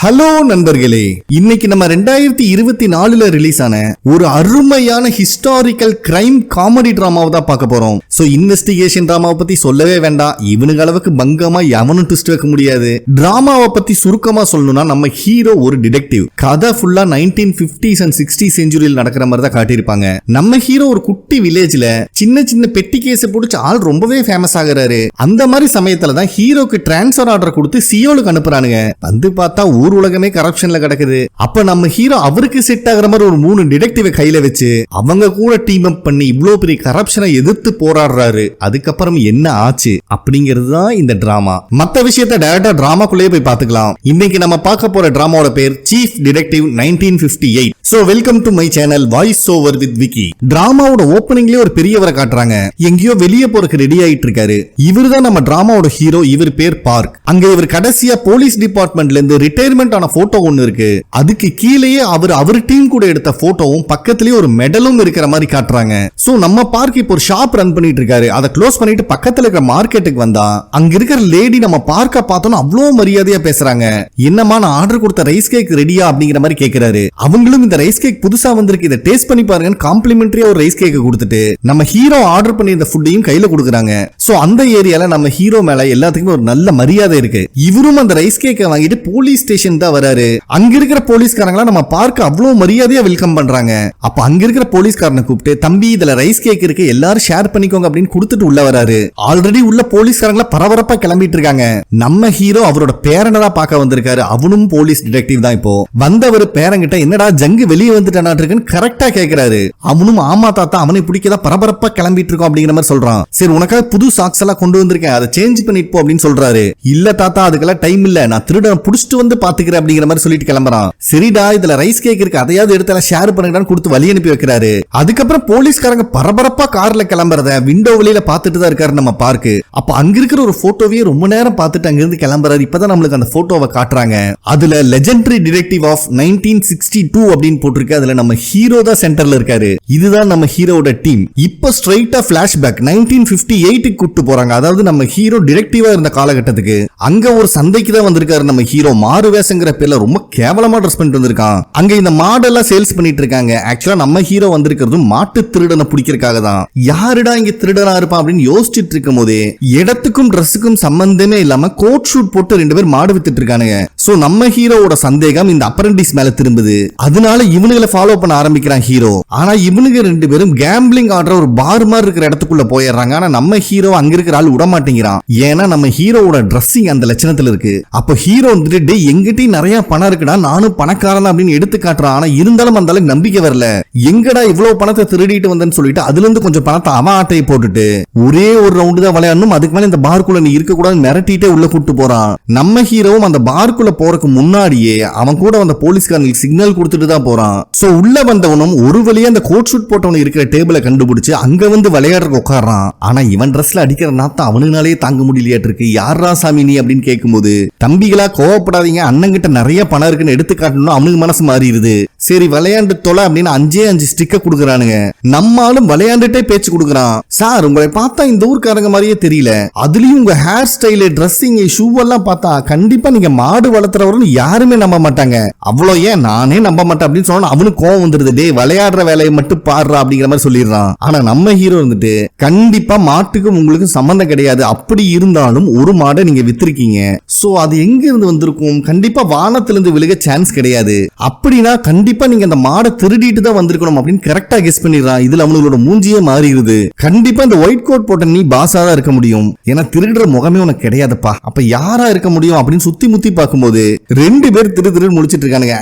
Hello நண்பர்களே, இன்னைக்கு நம்ம 2024 ரிலீஸ் ஆன ஒரு அருமையான ஹிஸ்டாரிக்கல் கிரைம் காமெடி டிராமாவை தான் பார்க்க போறோம். சோ இன்வெஸ்டிகேஷன் டிராமாவை பத்தி சொல்லவே வேண்டாம். இவனுக்கு அளவுக்கு பங்கமா எவனும் ட்விஸ்ட் வைக்க முடியாது. டிராமாவை பத்தி சுருக்கமா சொல்லணும்னா நம்ம ஹீரோ ஒரு டிடெக்டிவ். கதை ஃபுல்லா 1950s and 60s செஞ்சுரியில் நடக்கிற மாதிரி தான் காட்டியிருப்பாங்க. நம்ம ஹீரோ ஒரு குட்டி வில்லேஜ்ல சின்ன சின்ன பெட்டி கேஸ் பிடிச்ச ஆள் ரொம்பவே ஃபேமஸ் ஆகுறாரு. அந்த மாதிரி சமயத்துல தான் ஹீரோக்கு டிரான்ஸ்ஃபர் ஆர்டர் கொடுத்து சியோலுக்கு அனுப்புறானுங்க. வந்து பார்த்தா ஊர் உலகமே கரப்ஷன்ல கிடக்குது. அப்ப நம்ம ஹீரோ அவருக்கு செட் ஆகிற மாதிரி ஒரு 3 டிடெக்டிவ் கையில வச்சு அவங்க கூட டீம் அப் பண்ணி இவ்வளவு பெரிய கரப்ஷனை எதிர்த்து போராடுறாரு. அதுக்கப்புறம் என்ன ஆச்சு அப்படிங்கிறது தான் இந்த டிராமா. மத்த விஷயத்தை டைரக்டா டிராமாக்குள்ளேயே போய் பார்த்துக்கலாம். இன்னைக்கு நம்ம பார்க்க போற டிராமாவோட பேர் chief detective 1958. So welcome to my channel voice over with Vicky. டிராமாவோட ஓப்பனிங்லயே ஒரு பெரியவரை காட்டுறாங்க. எங்கேயோ வெளியே போறதுக்கு ரெடி ஆயிட்டு இருக்காரு. இவர் தான் நம்ம டிராமாவோட ஹீரோ. இவர் பேர் பார்க். அங்க இவர் கடைசியா போலீஸ் டிபார்ட்மெண்ட்ல இருந்து ரிட்டையர்மெண்ட் ஆன போட்டோ ஒன்னு இருக்கு. அதுக்கு கீழேயே அவர் டீம் கூட எடுத்த போட்டோவும் பக்கத்துலயே ஒரு மெடலும் இருக்கிற மாதிரி காட்டுறாங்க. சோ நம்ம பார்க் இப்போ ஒரு ஷாப் ரன் பண்ணிட்டு இருக்காரு. அதை க்ளோஸ் பண்ணிட்டு பக்கத்துல இருக்கிற மார்க்கெட்டுக்கு வந்தா அங்க இருக்கிற லேடி நம்ம பார்க்க பார்த்தோம் அவ்வளவு மரியாதையா பேசுறாங்க. என்னமா நான் ஆர்டர் கொடுத்த ரைஸ் கேக் ரெடியா அப்படிங்கிற மாதிரி கேக்குறாரு. அவங்களும் இந்த ரைஸ் கேக் புதுசா வந்திருக்கு, இதை டேஸ்ட் பண்ணி பாருங்க காம்ப்ளிமெண்டரியா ஒரு ரைஸ் கேக் கொடுத்துட்டு நம்ம ஹீரோ ஆர்டர் பண்ணி இந்த ஃபுட்டையும் கையில கொடுக்குறாங்க. சோ அந்த ஏரியால நம்ம ஹீரோ மேல எல்லாத்துக்குமே ஒரு நல்ல மரியாதை இருக்கு. இவரும் அந்த ரைஸ் கேக்கை வாங்கிட்டு போலீஸ் ஸ்டேஷன் தான் வராரு. அங்க இருக்கிற போலீஸ்காரங்களா நம்ம பார்க்க அவ்வளவு மரியாதையா வெல்கம் பண்றாங்க. அப்ப அங்க இருக்கிற போலீஸ்காரனை கூப்பிட்டு தம்பி இதுல ரைஸ் கேக் இருக்கு, எல்லாரும் ஷேர் பண்ணிக்கோங்க அப்படின்னு கொடுத்துட்டு உள்ள வராரு. ஆல்ரெடி உள்ள போலீஸ்காரங்களா பரபரப்பா கிளம்பிட்டு இருக்காங்க. நம்ம ஹீரோ அவரோட பேரனை தான் பார்க்க வந்திருக்காரு. அவனும் போலீஸ் டிடெக்டிவ் தான். இப்போ வந்தவர் பேரங்கிட்ட என்னடா ஜங்கு வெளியே வந்துட்டான்னு கரெக்டா கேக்குறாரு. அவனும் ஆமா தாத்தா அவனை பிடிக்கதான் பரபரப்பா கிளம்பிட்டு இருக்கோம் அப்படிங்கிற மாதிரி சொல்றான். சரி உனக்காக புது சாக்ஸ் எல்லாம் கொண்டு வந்திருக்கேன், அதை சேஞ்ச் பண்ணிட்டு போ அப்படின்னு சொல்றாரு. இல்ல தாத்தா அதுக்கெல்லாம் டைம் இல்ல, நான் திருடன் புடிச்சிட்டு வந்து பாத்துக்கிறேன் அப்படிங்கிற மாதிரி சொல்லிட்டு கிளம்புறான். சரிடா இதுல ரைஸ் கேக் இருக்கு, அதையாவது எடுத்து ஷேர் பண்ணுங்கன்னு கொடுத்து வழி அனுப்பி வைக்கிறாரு. அதுக்கப்புறம் போலீஸ்காரங்க பரபரப்பா கார்ல கிளம்புறத விண்டோ வழியில பாத்துட்டு தான் இருக்காரு நம்ம பார்க்கு. அப்ப அங்க இருக்கிற ஒரு போட்டோவையே ரொம்ப நேரம் பார்த்துட்டு அங்க இருந்து கிளம்புறாரு. இப்பதான் நம்மளுக்கு அந்த போட்டோவை காட்டுறாங்க. அதுல லெஜெண்டரி டிடெக்டிவ் ஆஃப் 1962 அப்படின்னு போட்டிருக்கு. அதுல நம்ம ஹீரோ தான் சென்டர்ல இருக்காரு. இதுதான் நம்ம ஹீரோட டீம். இப்ப ஸ்ட்ரைட்டா பிளாஷ்பேக் 1958 கூட்டு போறாங்க. அதாவது நம்ம ஹீரோ டிடெக்டிவா இருந்த காலகட்டத்துக்கு அங்க ஒரு சந்தைக்கு தான் வந்திருக்காரு. நம்ம ஹீரோ மாறு வேஷங்கிற பேர்ல ரொம்ப கேவலமா ட்ரெஸ் பண்ணிட்டு வந்திருக்கான். அங்க இந்த மாடெல்லாம் சேல்ஸ் பண்ணிட்டு இருக்காங்க. ஆக்சுவலா நம்ம ஹீரோ வந்திருக்கிறது மாட்டு திருடனை பிடிக்கிறதுக்காக தான். யாருடா இங்க திருடனா இருப்பான் அப்படின்னு யோசிச்சுட்டு இருக்கும் போதே இடத்துக்கும் ட்ரெஸ்ஸுக்கும் சம்பந்தமே இல்லாம கோட் ஷூட் போட்டு 2 பேர் மாடு வித்துட்டு இருக்கானுங்க. சோ நம்ம ஹீரோவோட சந்தேகம் இந்த அப்ரண்டிஸ் மேல திரும்புது. அதனால இவனுங்களை ஃபாலோ பண்ண ஆரம்பிக்கிறான் ஹீரோ. ஆனா இவனுங்க 2 பேரும் கேம்பிளிங் ஆடுற ஒரு பார் மாதிரி இருக்கிற இடத்துக்குள்ள போயிடுறாங்க. ஆனா நம்ம ஹீரோ அங்க இருக்கிற ஆள் விட மாட்டேங்கிறான். ஏன்னா நம்ம ஹீரோவோட ட்ரெஸ்ஸிங் அந்த லட்சணத்துல இருக்கு. அப்ப ஹீரோ வந்துட்டு எங்கிட்டயும் நிறைய பணம் இருக்குடா, நானும் பணக்காரன் அப்படின்னு எடுத்து காட்டுறான். ஆனா இருந்தாலும் அந்த அளவுக்கு நம்பிக்கை வரல. எங்கடா இவ்வளவு பணத்தை திருடிட்டு வந்தேன்னு சொல்லிட்டு அதுல இருந்து கொஞ்சம் பணத்தை அவன் ஆட்டையை போட்டுட்டு ஒரே ஒரு ரவுண்டு தான் விளையாடணும், அதுக்கு மேல இந்த பார்க்குள்ள நீ இருக்க கூடாது மிரட்டிட்டே உள்ள கூட்டு போறான். நம்ம ஹீரோவும் அந்த பார்க்குள்ள போறதுக்கு முன்னாடியே அவன் கூட வந்த போலீஸ்காரங்களுக்கு சிக்னல் கொடுத்துட்டு தான் போறான். சோ உள்ள வந்தவனும் ஒரு வழியா அந்த கோட் ஷூட் போட்டவனு இருக்கிற டேபிளை கண்டுபிடிச்சு அங்க வந்து விளையாடுறதுக்கு உட்காரான். ஆனா இவன் ட்ரெஸ்ல அடிக்கிற நாத்தம் அவனுனாலே தாங்க முடியலையாட்டு இருக்கு. யாரா சாமி நீ அப்படின்னு கேட்கும்போது தம்பிகளா கோவப்படாதீங்க, அண்ணங்கிட்ட நிறைய பணம் இருக்குன்னு எடுத்து காட்டணும். அவனுக்கு மனசு மாறிடுது. சரி விளையாண்டு தொலை அப்படின்னு 5 ஸ்டிக்க கொடுக்குறானுங்க. நம்மளும் விளையாண்டுட்டே பேச்சு கொடுக்குறான். சார் உங்களை பார்த்தா இந்த ஊர்க்காரங்க மாதிரியே தெரியல, அதுலயும் உங்க ஹேர் ஸ்டைலு ட்ரெஸ்ஸிங் ஷூ எல்லாம் பார்த்தா கண்டிப்பா நீங்க மாடு வளர்த்துறவரும் யாருமே நம்ப மாட்டாங்க. அவ்வளோ ஏன் நானே நம்ப மாட்டேன் அப்படின்னு சொன்னா அவனுக்கு கோவம் வந்துருது. டே விளையாடுற வேலையை மட்டும் பாடுறா அப்படிங்கிற மாதிரி சொல்லிடுறான். ஆனா நம்ம ஹீரோ வந்துட்டு கண்டிப்பா மாட்டுக்கும் உங்களுக்கு சம்பந்தம் கிடையாது, அப்படி இருந்தாலும் ஒரு மாடை நீங்க வித்திருக்கீங்க. சோ அது எங்க இருந்து வந்திருக்கும்? கண்டிப்பா வானத்திலிருந்து விழுக சான்ஸ் கிடையாது. அப்படின்னா கண்டிப்பா நீங்க அந்த மாடை திருடிட்டு தான் வந்திருக்கணும் அப்படின்னு கரெக்டா கெஸ் பண்ணிடுறான். இதுல அவங்களோட மூஞ்சியே மாறிடுது. கண்டிப்பா இந்த ஒயிட் கோட் போட்ட நீ பாஸா தான் இருக்க முடியும், ஏன்னா திருடுற முகமே உனக்கு கிடையாதுப்பா. அப்ப யாரா இருக்க முடியும் அப்படின்னு சுத்தி முத்தி பார்க்கும்போது 2 பேர் திரு முடிச்சிட்டு இருக்கானுங்க.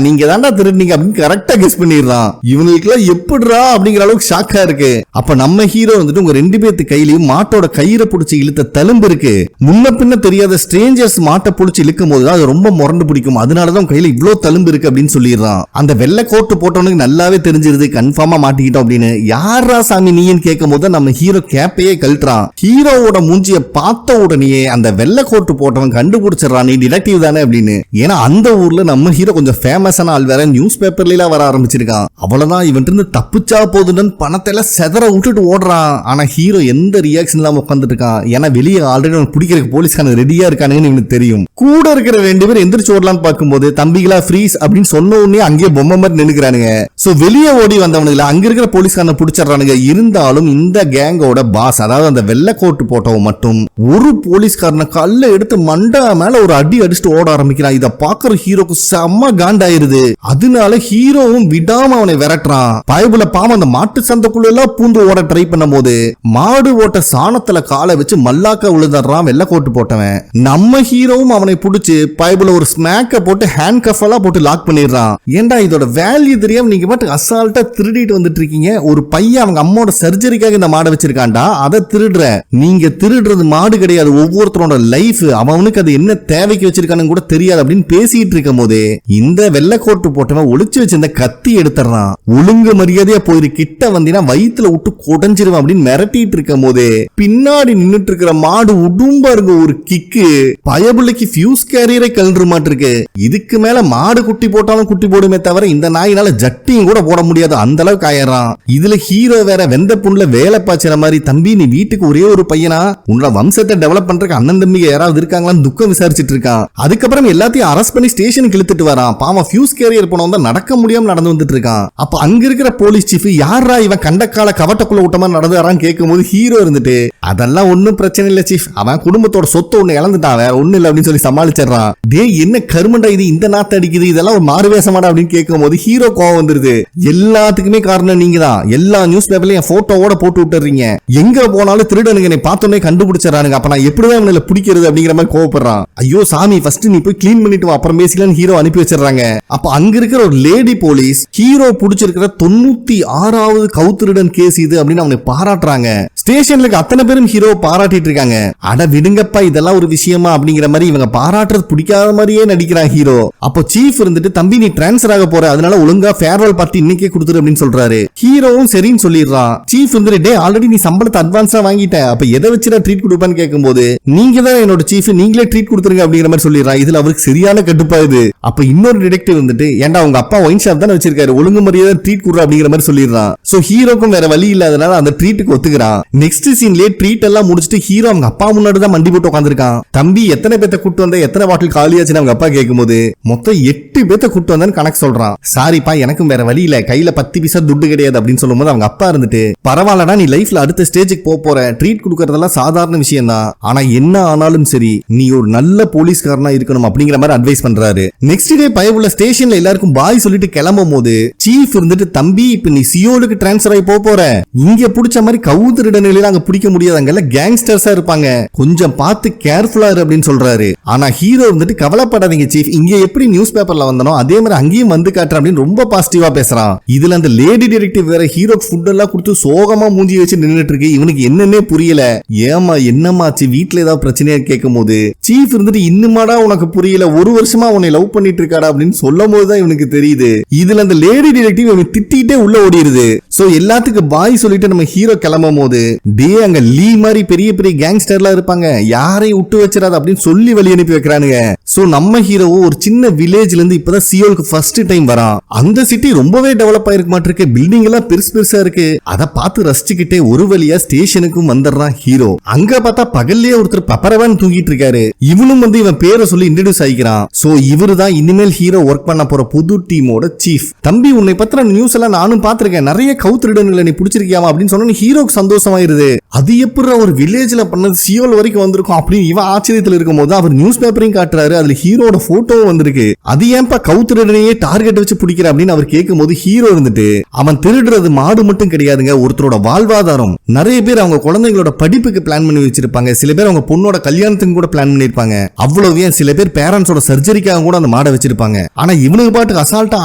நீங்க தாண்டா திருடுனீங்க அப்படின்னு கரெக்டா கெஸ் பண்ணிடுறான். இவங்களுக்கு எல்லாம் எப்படிரா அப்படிங்கிற அளவுக்கு ஷாக்கா இருக்கு. அப்ப நம்ம ஹீரோ வந்துட்டு உங்க 2 பேர்த்து கையிலயும் மாட்டோட கயிறை பிடிச்சி இழுத்த தழும்பு இருக்கு. முன்ன பின்ன தெரியாத ஸ்ட்ரேஞ்சர்ஸ் மாட்டை பிடிச்சி இழுக்கும் போது அது ரொம்ப முரண்டு பிடிக்கும். அதனாலதான் கையில இவ்வளவு தழும்பு இருக்கு அப்படின்னு சொல்லிடுறான். அந்த வெள்ளை கோட்டு போட்டவனுக்கு நல்லாவே தெரிஞ்சிருது கன்ஃபார்மா மாட்டிக்கிட்டோம் அப்படின்னு. யாரா சாமி நீன்னு கேட்கும் போது நம்ம ஹீரோ கேப்பையே கழட்டுறான். ஹீரோவோட மூஞ்சிய பார்த்த உடனே அந்த வெள்ளை கோட்டு போட்டவன் கண்டுபிடிச்சிடறான் நீ டிடெக்டிவ் தானே அப்படின்னு. ஏன்னா அந்த ஊர்ல நம்ம ஹீரோ கொஞ்சம் ஃபேமஸான ஆள் வேற, நியூஸ் பேப்பர்ல வர ஆரம்பிச்சிருக்கான். அவ்வளவுதான் இவன் இருந்து தப்பிச்சா போதுன்னு பணத்தை எல்லாம் செதற விட்டுட்டு ஓடுறான். ஆனா ஹீரோ எந்த ரியாக்ஷன் இல்லாம உட்காந்துட்டு இருக்கான். ஏன்னா வெளியே ஆல்ரெடி பிடிக்கிறதுக்கு போலீஸ்கான ரெடியா இருக்கானுன்னு இவனுக்கு தெரியும். கூட இருக்கிற 2 பேர் எந்திரிச்சு ஓடலான்னு பார்க்கும்போது தம்பிகளா ஃப்ரீஸ் அப்படின்னு சொன்ன உடனே அங்கேயே பொம்மை மாதிரி நின்னுக்கிறானுங்க. சோ வெளியே ஓடி வந்தவனுல அங்க இருக்கிற போலீஸ்காரனை பிடிச்சிடறானுங்க. இருந்தாலும் இந்த கேங்கோட பாஸ், அதாவது அந்த வெள்ளை கோட்டு போட்டவன் மட்டும் ஒரு போலீஸ்காரனை கல்ல எடுத்து மண்டா மேல ஒரு அடி அடிச்சுட்டு ஓட ஆரம்பிக்கிறான். இத பாக்குற ஹீரோக்கு செம்ம காண்டாயிருது. அதனால ஹீரோவும் விடாம அவனை விரட்டுறான். பயபுல பாவம் அந்த மாட்டு சந்தைக்குள்ள எல்லாம் பூந்து ஓட ட்ரை பண்ணும் போது மாடு ஓட்ட சாணத்துல காலை வச்சு மல்லாக்க விழுதுறான் வெள்ளை கோட்டு போட்டவன். நம்ம ஹீரோவும் அவனை பிடிச்சு பயபுல ஒரு ஸ்மாக்க போட்டு ஹேண்ட் கஃப் எல்லாம் போட்டு லாக் பண்ணிடுறான். ஏண்டா இதோட வேல்யூ தெரியாம நீங்க பாட்டு அசால்ட்டா திருடிட்டு வந்துட்டு இருக்கீங்க. ஒரு பையன் அவங்க அம்மாவோட சர்ஜரிக்காக இந்த மாடை வச்சிருக்காண்டா, அதை திருடுற. நீங்க திருடுறது மாடு கிடையாது, ஒவ்வொருத்தரோட லைஃப். அவனுக்கு அது என்ன தேவைக்கு வச்சிருக்கானு கூட தெரியாது அப்படின்னு பேசிட்டு இருக்கும் போதே இந்த வெள்ளை கோட்டு போட்டவன் ஒளிச்சு வச்சிருந்த கத்தி எடுத்துறான். ஒழுங்கு மரியாதையா போயிரு, கிட்ட வந்தீங்கன்னா வயிற்றுல விட்டு கொடைஞ்சிருவான் அப்படின்னு மிரட்டிட்டு இருக்கும் போதே பின்னாடி நின்னுட்டு இருக்கிற மாடு உடும்பா இருக்க ஒரு கிக்கு பயபுள்ளைக்கு ஃபியூஸ் கேரியரை கலன்று மாட்டிருக்கு. இதுக்கு மேல மாடு குட்டி போட்டாலும் குட்டி போடுமே தவிர இந்த நாயினால ஜட்டியும் கூட போட முடியாது, அந்த அளவுக்கு ஆயிடுறான். இதுல ஹீரோ வேற வெந்த புண்ணுல வேலை பாய்ச்சற மாதிரி, தம்பி நீ வீட்டுக்கு ஒரே ஒரு பையனா, உன்னோட வம்சத்தை டெவலப் பண்றதுக்கு அண்ணன் தம்பிங்க யாராவது இருக்காங்களான்னு துக்கம் விசாரிச்சுட்டு இருக்கான். அதுக்கப்புறம் எல்லாத்தையும் அரெஸ்ட் பண்ணி ஸ்டேஷனுக்கு இழுத்துட்டு வரான். பாவம் ஃபியூஸ் கேரியர் போனவன் தான் நடக்க முடியாம நடந்து வந்துட்டு இருக்கான். அப்ப அங்க இருக்கிற போலீஸ் சீஃப் யாரா இவன் கண்டக்கால கவட்டக்குள்ள விட்டமா நடந்து வரான்னு கேட்கும் போது ஹீரோ இருந்துட்டு அதெல்லாம் ஒன்னும் பிரச்சனை இல்ல சீஃப், அவன் குடும்பத்தோட சொத்து ஒண்ணு இழந்துட்டான், வேற ஒண்ணு இல்ல அப்படின்னு சொல்லி சமாளிச்சிடறான். டே என்ன கருமண்டா இது, இந்த நாத்து அடிக்குது, இதெல்லாம் ஒரு மாறுவேஷமாடா அப்படின்னு கேட்கும் போது ஹீரோ கோவம் வந்துருது. எல்லாத்துக்குமே காரணம் நீங்க தான், எல்லா நியூஸ் பேப்பர்லயும் போட்டோவோட போட்டு விட்டுறீங்க, எங்க போனாலும் திருடனுங்க என்னை பார்த்தோன்னே கண்டுபிடிச்சானுங்க, அப்ப நான் எப்படிதான் இவனை பிடிக்கிறது அப்படிங்கிற மாதிரி கோவப்படுறான். ஐயோ சாமி ஃபர்ஸ்ட் நீ போய் கிளீன் பண்ணிட்டு வா, அப்புறம் பேசலான்னு ஹீரோ அனுப்பி வச்சிடறாங்க. அப்ப அங்க இருக்கிற ஒரு லேடி போலீஸ் ஹீரோ பிடிச்சிருக்கிற 96வது கவுத்திருடன் கேஸ் இது அப்படின்னு அவனை பாராட்டுறாங்க. ஸ்டேஷன்ல அத்தனை பேரும் ஹீரோ பாராட்டிட்டு இருக்காங்க. அட விடுங்கப்பா இதெல்லாம் ஒரு விஷயமா அப்படிங்கிற மாதிரி இவங்க பாராட்டுறது பிடிக்காத மாதிரியே நடிக்கிறான் ஹீரோ. அப்போ சீஃப் இருந்துட்டு தம்பி நீ டிரான்ஸ்ஃபர் ஆக போற, அதனால ஒழுங்கா ஃபேர்வெல் பார்ட்டி இன்னைக்கே கொடுத்துரு அப்படின்னு சொல்றாரு. ஹீரோவும் சரின்னு சொல்லிடுறான். சீஃப் இருந்துட்டு டே ஆல்ரெடி நீ சம்பளத்தை அட்வான்ஸா வாங்கிட்ட, அப்ப எதை வச்சுடா ட்ரீட் கொடுப்பான்னு கேட்கும்போது நீங்க தான் என்னோட சீஃப், நீங்களே ட்ரீட் கொடுத்துருங்க அப்படிங்கிற மாதிரி சொல்லிடுறான். இதுல அவருக்கு சரியான கட்டுப்பாயுது. அப்ப இன்னொரு டிடெக்டிவ் வந்துட்டு ஏன்டா உங்க அப்பா ஒயின் ஷாப் தானே வச்சிருக்காரு, ஒழுங்கு மரியாதை ட்ரீட் கொடுற அப்படிங்கிற மாதிரி சொல்லிடுறான். சோ ஹீரோக்கும் வேற வழி இல்லாதனால அந்த ட்ரீட்டுக்கு ஒத்துக்கிறான். நெக்ஸ்ட் சீன்லயே ட்ரீட் எல்லாம் முடிச்சிட்டு ஹீரோ அவங்க அப்பா முன்னாடி தான் மண்டி போட்டு உட்காந்துருக்கான். தம்பி எத்தனை பேத்த கூட்டு வந்த, எத்தனை பாட்டில் காலியாச்சுன்னு அவங்க அப்பா கேட்கும்போது மொத்தம் 8 பேத்த கூட்டு வந்தேன்னு கணக்கு சொல்றான். சாரிப்பா எனக்கும் வேற வழி இல்ல, கையில 10 பைசா துட்டு கிடையாது அப்படின்னு சொல்லும்போது அவங்க அப்பா இருந்துட்டு பரவாயில்லடா நீ லைஃப்ல அடுத்த ஸ்டேஜுக்கு போற, ட்ரீட் கொடுக்கறதெல்லாம் சாதாரண விஷயம் தான், ஆனா என்ன ஆனாலும் சரி நீ ஒரு நல்ல போலீஸ்காரனா இருக்கணும் அப்படிங்கிற மாதிரி அட்வைஸ் பண்றாரு. நெக்ஸ்ட் டே பயவுள்ள ஸ்டேஷன்ல எல்லாருக்கும் பாய் சொல்லிட்டு கிளம்பும் போது சீஃப் இருந்துட்டு தம்பி இப்ப நீ சியோலுக்கு டிரான்ஸ்ஃபர் ஆகி போற, இங்க பிடிச்ச மாதிரி கவுதிரிடனில அங்க பிடிக்க முடியாது, அங்கெல்லாம் கேங்ஸ்டர்ஸா இருப்பாங்க, கொஞ்சம் பார்த்து கேர்ஃபுல்லா இரு அப்படின்னு சொல்றாரு. ஆனா ஹீரோ வந்துட்டு கவலைப்படாதீங்க சீஃப், இங்க எப்படி நியூஸ் பேப்பர்ல வந்தனோ அதே மாதிரி அங்கேயும் வந்து காட்டுறேன் அப்படின்னு ரொம்ப பாசிட்டிவா பேசுறான். இதுல அந்த லேடி டிடெக்டிவ் வேற ஹீரோ ஃபுட் எல்லாம் கொடுத்து சோகமா மூஞ்சி வச்சு நின்னுட்டு இருக்கு. இவனுக்கு என்னன்னே புரியல. ஏமா என்னமாச்சு வீட்டுல ஏதாவது பிரச்சனையா கேட்கும் போது சீஃப் இருந்துட்டு இன்னுமாடா உனக்கு புரியல, ஒரு வருஷமா உன்னை லவ் பண்ணிட்டு இருக்காடா அப்படின்னு சொல்லும் போதுதான் இவனுக்கு தெரியுது. இதுல அந்த லேடி டிடெக்டிவ் இவன் திட்டிட்டே உள்ள ஓடிடுது. சோ எல்லாத்துக்கும் பாய் சொல்லிட்டு நம்ம ஹீரோ கிளம்பும் போது டே அங்க லீ மாதிரி பெரிய பெரிய கேங்ஸ்டர்லாம் இருப்பாங்க, யாரையும் விட்டு வச்சிடாத அப்படின்னு சொல்லி வழி அனுப்பி வைக்கிறானுங்க. சோ நம்ம ஹீரோ ஒரு சின்ன வில்லேஜ்ல இருந்து இப்பதான் சியோலுக்கு ஃபர்ஸ்ட் டைம் வரான். அந்த சிட்டி ரொம்பவே டெவலப் ஆயிருக்க மாட்டிருக்கு, பில்டிங் எல்லாம் பெருசு பெருசா இருக்கு. அதை பார்த்து ரசிச்சுக்கிட்டே ஒரு வழியா ஸ்டேஷனுக்கும் வந்துடுறான் ஹீரோ. அங்க பார்த்தா பகல்லையே ஒருத்தர் பப்பரவான் தூங்கிட்டு இருக்காரு. இவனும் வந்து இவன் பேரை சொல்லி இன்ட்ரோடியூஸ் ஆகிக்கிறான். சோ இவரு தான் இனிமேல் ஹீரோ ஒர்க் பண்ண போற புது டீமோட சீஃப். தம்பி உன்னை பத்தின நியூஸ் எல்லாம் நானும் பாத்திருக்கேன், நிறைய கவுத்திருடன்களை நீ பிடிச்சிருக்கியாமா அப்படின்னு சொன்ன ஹீரோக்கு சந்தோஷமாயிருது. அது எப்படி ஒரு வில்லேஜ்ல பண்ணது சியோல் வரைக்கும் வந்திருக்கும் அப்படின்னு இவன் ஆச்சரியத்துல இருக்கும் போது அவர் நியூஸ் பேப்பரையும் காட்டுறாரு. அதுல ஹீரோட போட்டோவும் வந்திருக்கு. அது ஏன்பா கவுத்திருடனையே டார்கெட் வச்சு பிடிக்கிற அப்படின்னு அவர் கேட்கும் போது ஹீரோ இருந்துட்டு அவன் திருடுறது மாடு மட்டும் கிடையாதுங்க, ஒருத்தரோட வாழ்வாதாரம். நிறைய பேர் அவங்க குழந்தைங்களோட படிப்புக்கு பிளான் பண்ணி வச்சிருப்பாங்க, சில பேர் அவங்க பொண்ணோட கல்யாணத்துக்கு கூட பிளான் பண்ணிருப்பாங்க, அவ்வளவு சில பேர் பேரண்ட்ஸோட சர்ஜரிக்காக கூட அந்த மாடை வச்சிருப்பாங்க. ஆனா இவனுக்கு பாட்டுக்கு அசால்ட்டா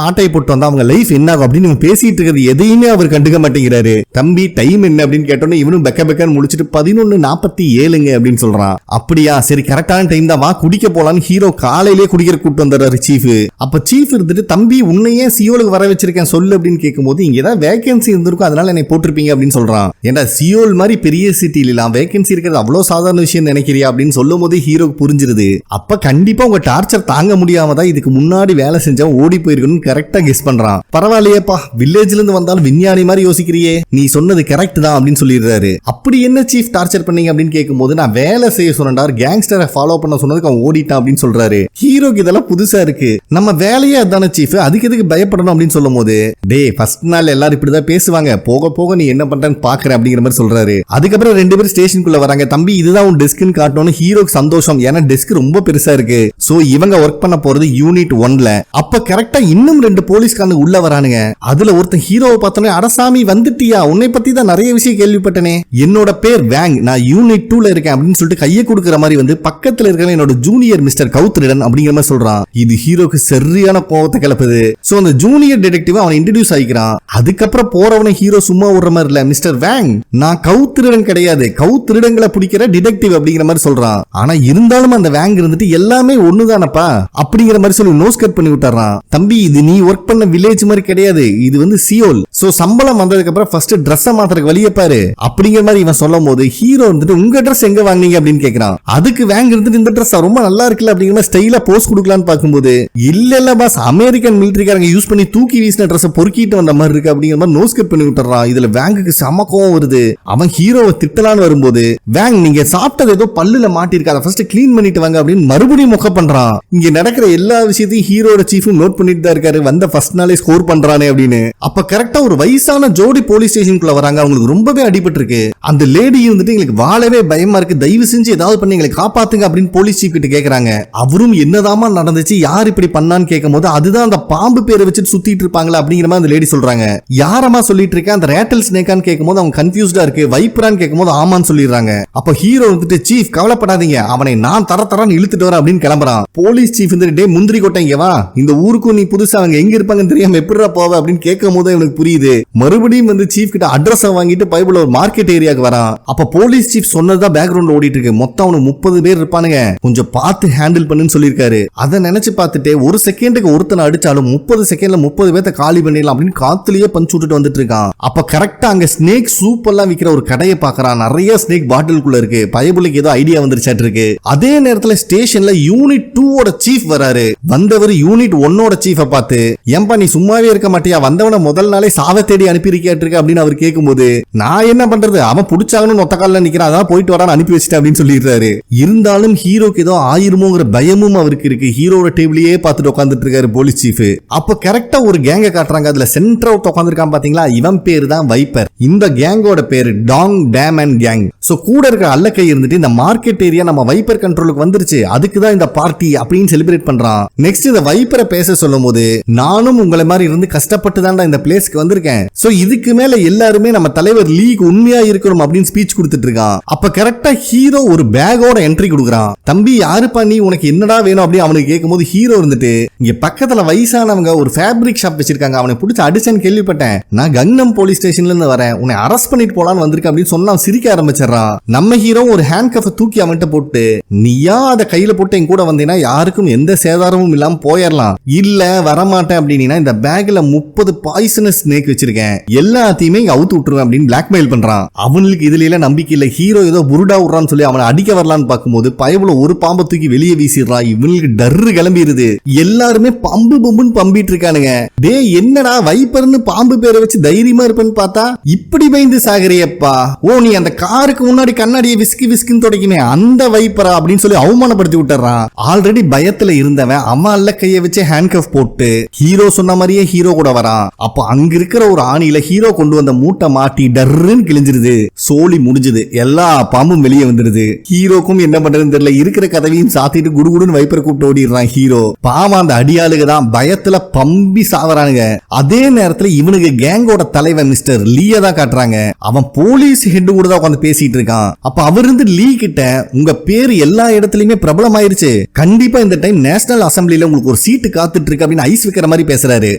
ஆட்டை போட்டு வந்தா அவங்க லைஃப் என்ன ஆகும் அப்படின்னு பேசிட்டு இருக்கிறது எதையுமே அவர் கண்டுக்க மாட்டேங்கிறாரு. தம்பி டைம் என்ன அப்படின்னு கேட்டோன்னே இவனும் பெக்க பெக்கன்னு முடிச்சிட்டு 11:47 அப்படின்னு சொல்றான். அப்படியா சரி கரெக்டான டைம் தான், வா குடிக்க போலான்னு ஹீரோ காலையிலேயே குடிக்கிற கூட்டு வந்துடுறாரு சீஃப். அப்ப சீஃப் இருந்துட்டு தம்பி உன்னையே சியோலுக்கு வர வச்சிருக்கேன் சொல்லு அப்படின்னு கேட்கும்போது இங்க ஏதாவது வேகன்சி இருந்திருக்கும் அதனால என்னை போட்டிருப்பீங்க அப்படின்னு சொல்றான். ஏன்னா சியோல் மாதிரி பெரிய சிட்டில வேகன்சி இருக்கிறது அவ்வளவு சாதாரண விஷயம் நினைக்கிறியா அப்படின்னு சொல்லும் போது ஹீரோக்கு புரிஞ்சிருது. அப்ப கண்டிப்பா உங்க டார்ச்சர் தாங்க முடியாம தான் இதுக்கு முன்னாடி வேலை செஞ்சவன் ஓடி போயிருக்கணும் கரெக்டா கெஸ் பண்றான். பரவாயில்லையேப்பா வில்லேஜ்ல இருந்து வந்தாலும் விஞ்ஞானி மாதிரி யோசிக்கிறியே, நீ சொன்னது கரெக்ட் தான் அப்படின்னு சொல்லிடுறாரு. அப்படி அப்படி என்ன சீஃப் டார்ச்சர் பண்ணீங்க அப்படின்னு கேட்கும்போது நான் வேலை செய்ய சொன்னா கேங்ஸ்டரை ஃபாலோ பண்ண சொன்னதுக்கு அவன் ஓடிட்டான் அப்படின்னு சொல்றாரு. ஹீரோக்கு இதெல்லாம் புதுசா இருக்கு. நம்ம வேலையே அதான சீஃப், அதுக்கு எதுக்கு பயப்படணும் அப்படின்னு சொல்லும் போது டே ஃபர்ஸ்ட் நாள் எல்லாரும் இப்படிதான் பேசுவாங்க, போக போக நீ என்ன பண்றன்னு பாக்குற அப்படிங்கிற மாதிரி சொல்றாரு. அதுக்கப்புறம் ரெண்டு பேரும் ஸ்டேஷனுக்குள்ள வராங்க. தம்பி இதுதான் உன் டெஸ்க்னு காட்டணும்னு ஹீரோக்கு சந்தோஷம், ஏன்னா டெஸ்க் ரொம்ப பெருசா இருக்கு. சோ இவங்க ஒர்க் பண்ண போறது யூனிட் 1ல. அப்ப கரெக்டா இன்னும் 2 போலீஸ்காரங்க உள்ள வரானுங்க. அதுல ஒருத்தன் ஹீரோவை பார்த்தோன்னே அடசாமி வந்துட்டியா, உன்னை பத்தி தான் நிறைய விஷயம் கேள்விப்பட்டனே, என்னோட பேர் வேங், நான் யூனிட் 2ல இருக்கேன் அப்படின்னு சொல்லிட்டு கையை கொடுக்குற மாதிரி வந்து பக்கத்துல இருக்கிற என்னோட ஜூனியர் மிஸ்டர் கௌத்ரிடன் அப்படிங்கிற மாதிரி சொல்றான். இது ஹீரோக்கு சரியான கோவத்தை கிளப்புது. சோ அந்த ஜூனியர் டிடெக்டிவ் அவன் இன்ட்ரோடியூஸ் ஆகிக்கிறான். அதுக்கப்புறம் போறவன ஹீரோ சும்மா விடுற மாதிரி இல்ல, மிஸ்டர் வேங் நான் கௌத்ரிடன் கிடையாது, கௌத்ரிடங்களை பிடிக்கிற டிடெக்டிவ் அப்படிங்கிற மாதிரி சொல்றான். ஆனா இருந்தாலும் அந்த வேங் இருந்துட்டு எல்லாமே ஒண்ணுதானப்பா அப்படிங்கிற மாதிரி சொல்லி நோஸ் கட் பண்ணி விட்டுறான். தம்பி இது நீ ஒர்க் பண்ண வில்லேஜ் மாதிரி கிடையாது, இது வந்து சியோல். சோ சம்பளம் வந்ததுக்கு அப்புறம் ஃபர்ஸ்ட் ட்ரெஸ் மாத்திரக்கு வெளியே பாரு அப்படிங்கிற மாதிரி இவன் சொல்லும் போது ஹீரோ வந்துட்டு உங்க ட்ரெஸ் எங்க வாங்குனீங்க அப்படின்னு கேக்குறான். அதுக்கு வேங் இருந்துட்டு இந்த ட்ரெஸ் ரொம்ப நல்லா இருக்குல்ல அப்படிங்கிற மாதிரி ஸ்டைலா போஸ் கொடுக்கலான்னு பார்க்கும்போது இல்ல பாஸ் அமெரிக்கன் மிலிட்டரிக்காரங்க யூஸ் பண்ணி தூக்கி வீசின ட்ரெஸ் பொறுக்கிட்டு வந்த மாதிரி இருக்கு அப்படிங்கிற மாதிரி நோஸ் கட் பண்ணி விட்டுறான். இதுல வேங்குக்கு செம கோவம் வருது. அவன் ஹீரோவை திட்டலான்னு வரும்போது வேங் நீங்க சாப்பிட்டது ஏதோ பல்லுல மாட்டிருக்க, அதை ஃபர்ஸ்ட் கிளீன் பண்ணிட்டு வாங்க அப்படின்னு மறுபடியும் முக்க பண்றான். இங்க நடக்கிற எல்லா விஷயத்தையும் ஹீரோட சீஃபும் நோட் பண்ணிட்டு தான் இருக்காரு, வந்த ஃபர்ஸ்ட் நாளே ஸ்கோர் பண்றானே அப்படின்னு. அப்ப கரெக்டா ஒரு வயசான ஜோடி போலீஸ் ஸ்டேஷனுக்குள்ள வராங்க. அவங்களுக்கு ரொம்பவே அடிபட்டு இருக்கு. அந்த லேடி இருந்துட்டு எங்களுக்கு வாழவே பயமா இருக்கு, தயவு செஞ்சு ஏதாவது பண்ணி எங்களை காப்பாத்துங்க அப்படின்னு போலீஸ் சீஃப் கிட்ட கேக்குறாங்க. அவரும் என்னதாமா நடந்துச்சு, யார் இப்படி பண்ணான்னு கேட்கும் போது அதுதான் அந்த பாம்பு பேரை வச்சுட்டு சுத்திட்டு இருப்பாங்களா அப்படிங்கிற மாதிரி அந்த லேடி சொல்றாங்க. யாரமா சொல்லிட்டு இருக்க, அந்த ரேட்டல் ஸ்னேக்கான்னு கேட்கும் போது அவங்க கன்ஃபியூஸ்டா இருக்கு, வைப்பரான்னு கேட்கும் போது ஆமான்னு சொல்லிடுறாங்க. அப்ப ஹீரோ வந்துட்டு சீஃப் கவலைப்படாதீங்க, அவனை நான் தரன்னு இழுத்துட்டு வரேன் அப்படின்னு கிளம்புறான். போலீஸ் சீஃப் வந்துட்டு முந்திரி கொட்டை இங்க வா, இந்த ஊருக்கும் நீ புதுசா அவங்க எங்க இருப்பாங்கன்னு தெரியாம எப்படிடா போவ அப்படின்னு கேட்கும் போது எனக்கு புரியுது. மறுபடியும் வந்து சீஃப் கிட்ட அட்ரஸ் வாங்கிட்டு பைபிள் ஒரு மார்க்கெட் ஏரியாக்கு வரான். அப்ப போலீஸ் சீஃப் சொன்னதுதான் பேக்ரவுண்ட்ல ஓடிட்டு இருக்கு. மொத்தம் அவனுக்கு 30 பேர் இருப்பானுங்க, கொஞ்சம் பார்த்து ஹேண்டில் பண்ணுன்னு சொல்லியிருக்காரு. அதை நினைச்சு பார்த்துட்டு ஒரு செகண்டுக்கு ஒருத்தனை அடிச்சாலும் 30 செகண்ட்ல 30 பேர்த்த காலி பண்ணிடலாம் அப்படின்னு காத்துலயே பஞ்சு விட்டுட்டு வந்துட்டு இருக்கான். அப்ப கரெக்டா அங்க ஸ்னேக் சூப் எல்லாம் விக்கிற ஒரு கடையை பாக்குறான். நிறைய ஸ்னேக் பாட்டிலுக்குள்ள இருக்கு. பயபுலிக்கு ஏதோ ஐடியா வந்துருச்சாட்டு இருக்கு. அதே நேரத்துல ஸ்டேஷன்ல யூனிட் 2ஓட சீஃப் வராரு. வந்தவர் யூனிட் 1ஓட சீஃபை பார்த்து ஏன்பா நீ சும்மாவே இருக்க மாட்டியா, வந்தவன முதல் நாளே சாவ தேடி அனுப்பியிருக்கியாட்டு இருக்கு அப்படின்னு அவர் கேட்கும்போது நான் என்ன பண்றது, அவன் புடிச்சாங்கன்னு ஒத்த காலில் நிக்கிறான், அதான் போயிட்டு வரான்னு அனுப்பி வச்சுட்டேன் அப்படின்னு சொல்லிடுறாரு. இருந்தாலும் ஹீரோக்கு ஏதோ ஆயிருமோங்கிற பயமும் அவருக்கு இருக்கு. ஹீரோட டேபிளையே பார்த்துட்டு உட்காந்துட்டு இருக்காரு போலீஸ் சீஃப். அப்ப கரெக்டா ஒரு கேங்க காட்டுறாங்க. அதுல சென்டர் உட்காந்துருக்கான் பாத்தீங்களா, இவன் பேரு தான் வைப்பர். இந்த கேங்கோட பேரு dang dam and gang. So கூட இருக்கிற அல்லக்கை இருந்துட்டு இந்த மார்க்கெட் ஏரியா நம்ம வைப்பர் கண்ட்ரோலுக்கு வந்துருச்சு, அதுக்கு தான் இந்த பார்ட்டி அப்படின்னு செலிப்ரேட் பண்றான். நெக்ஸ்ட் இந்த வைப்பரை பேச சொல்லும் போது நானும் உங்களை மாதிரி இருந்து கஷ்டப்பட்டு தான் இந்த பிளேஸ்க்கு வந்திருக்கேன். சோ இதுக்கு மேல எல்லாருமே நம்ம தலைவர் லீக் உண்மையா இருக்கணும் அப்படின்னு ஸ்பீச் கொடுத்துட்டு இருக்கான். அப்ப கரெக்டா ஹீரோ ஒரு பேக்கோட என்ட்ரி கொடுக்குறான். தம்பி யாருப்பா நீ, உனக்கு என்னடா வேணும் அப்படின்னு அவனுக்கு கேட்கும்போது ஹீரோ இருந்துட்டு இங்க பக்கத்துல வயசானவங்க ஒரு ஃபேப்ரிக் ஷாப் வச்சிருக்காங்க, அவனை பிடிச்ச அடிச்சன்னு கேள்விப்பட்டேன், நான் கங்னம் போலீஸ் ஸ்டேஷன்ல இருந்து வரேன், உன்னை அரெஸ்ட் பண்ணிட்டு போலான்னு வந்திருக்கேன் அப்படின்னு சொன்னா சிரிக்க ஆரம்பிச்சிடறான். நம்ம ஹீரோ ஒரு ஹேண்ட் கஃபை தூக்கி அவன்கிட்ட போட்டு நீயா அதை கையில போட்டு என் கூட வந்தீங்கன்னா யாருக்கும் எந்த சேதாரமும் இல்லாம போயிடலாம், இல்ல வரமாட்டேன் அப்படின்னா இந்த பேக்ல 30 பாய்சனஸ் ஸ்னேக் வச்சிருக்கேன், எல்லாத்தையுமே இங்க அவுத்து விட்டுருவேன் அப்படின்னு பிளாக்மெயில் பண்றான். அவனுக்கு இதுல எல்லாம் நம்பிக்கை இல்ல. ஹீரோ ஏதோ புருடா விடுறான்னு சொல்லி அவனை அடிக்க வரலான்னு பார்க்கும்போது பயவுல ஒரு பாம்பை தூக்கி வெளியே வீசிடுறான். இவனுக்கு டர்ரு கிளம்பிடுது. எல்லாருமே பம்பு பம்புன்னு பம்பிட்டு இருக்கானுங்க. டே என்னடா வைப்பர்னு பாம்பு பேரை வச்சு தைரியமா இருப்பேன்னு பார்த்தா இப்படி பயந்து சாகரியப்பா, ஓ நீ அந்த காருக்கு முன்னாடி கண்ணாடியை விஸ்கி விஸ்கின்னு தொடக்கினே அந்த வைப்பரா அப்படின்னு சொல்லி அவமானப்படுத்தி விட்டுறான். ஆல்ரெடி பயத்துல இருந்தவன் அவன் அல்ல கையை வச்சு ஹேண்ட் கஃப் போட்டு ஹீரோ சொன்ன மாதிரியே ஹீரோ கூட வரான். அப்போ அங்க இருக்கிற ஒரு ஆணியில ஹீரோ கொண்டு வந்த மூட்டை மாட்டி டர்ன்னு கிழிஞ்சிருது. சோலி முடிஞ்சது, எல்லா பாம்பும் வெளியே வந்துருது. ஹீரோக்கும் என்ன பண்றதுன்னு தெரியல, இருக்கிற கதவையும் சாத்திட்டு குடுகுடுன்னு வைப்பரை கூப்பிட்டு ஓடிடுறான் ஹீரோ. பாவம் அந்த அடியாளுக தான் பயத்துல பம்பி சாவறானுங்க. அதே நேரத்துல இவனுக்கு கேங்கோட தலைவன் மிஸ்டர் லீய தான் காட்டுறாங்க. அவன் போலீஸ் ஹெட் கூட தான் உட்காந்து பேசிட்டு இருக்கான். அப்ப அவர் இருந்து லீ கிட்ட உங்க பேரு எல்லா இடத்துலயுமே பிரபலம் ஆயிருச்சு, கண்டிப்பா இந்த டைம் நேஷனல் அசம்பிளில உங்களுக்கு ஒரு சீட்டு காத்துட்டு இருக்கு அப்படின்னு ஐஸ் வைக்கிற மாதிரி பேசுறாரு.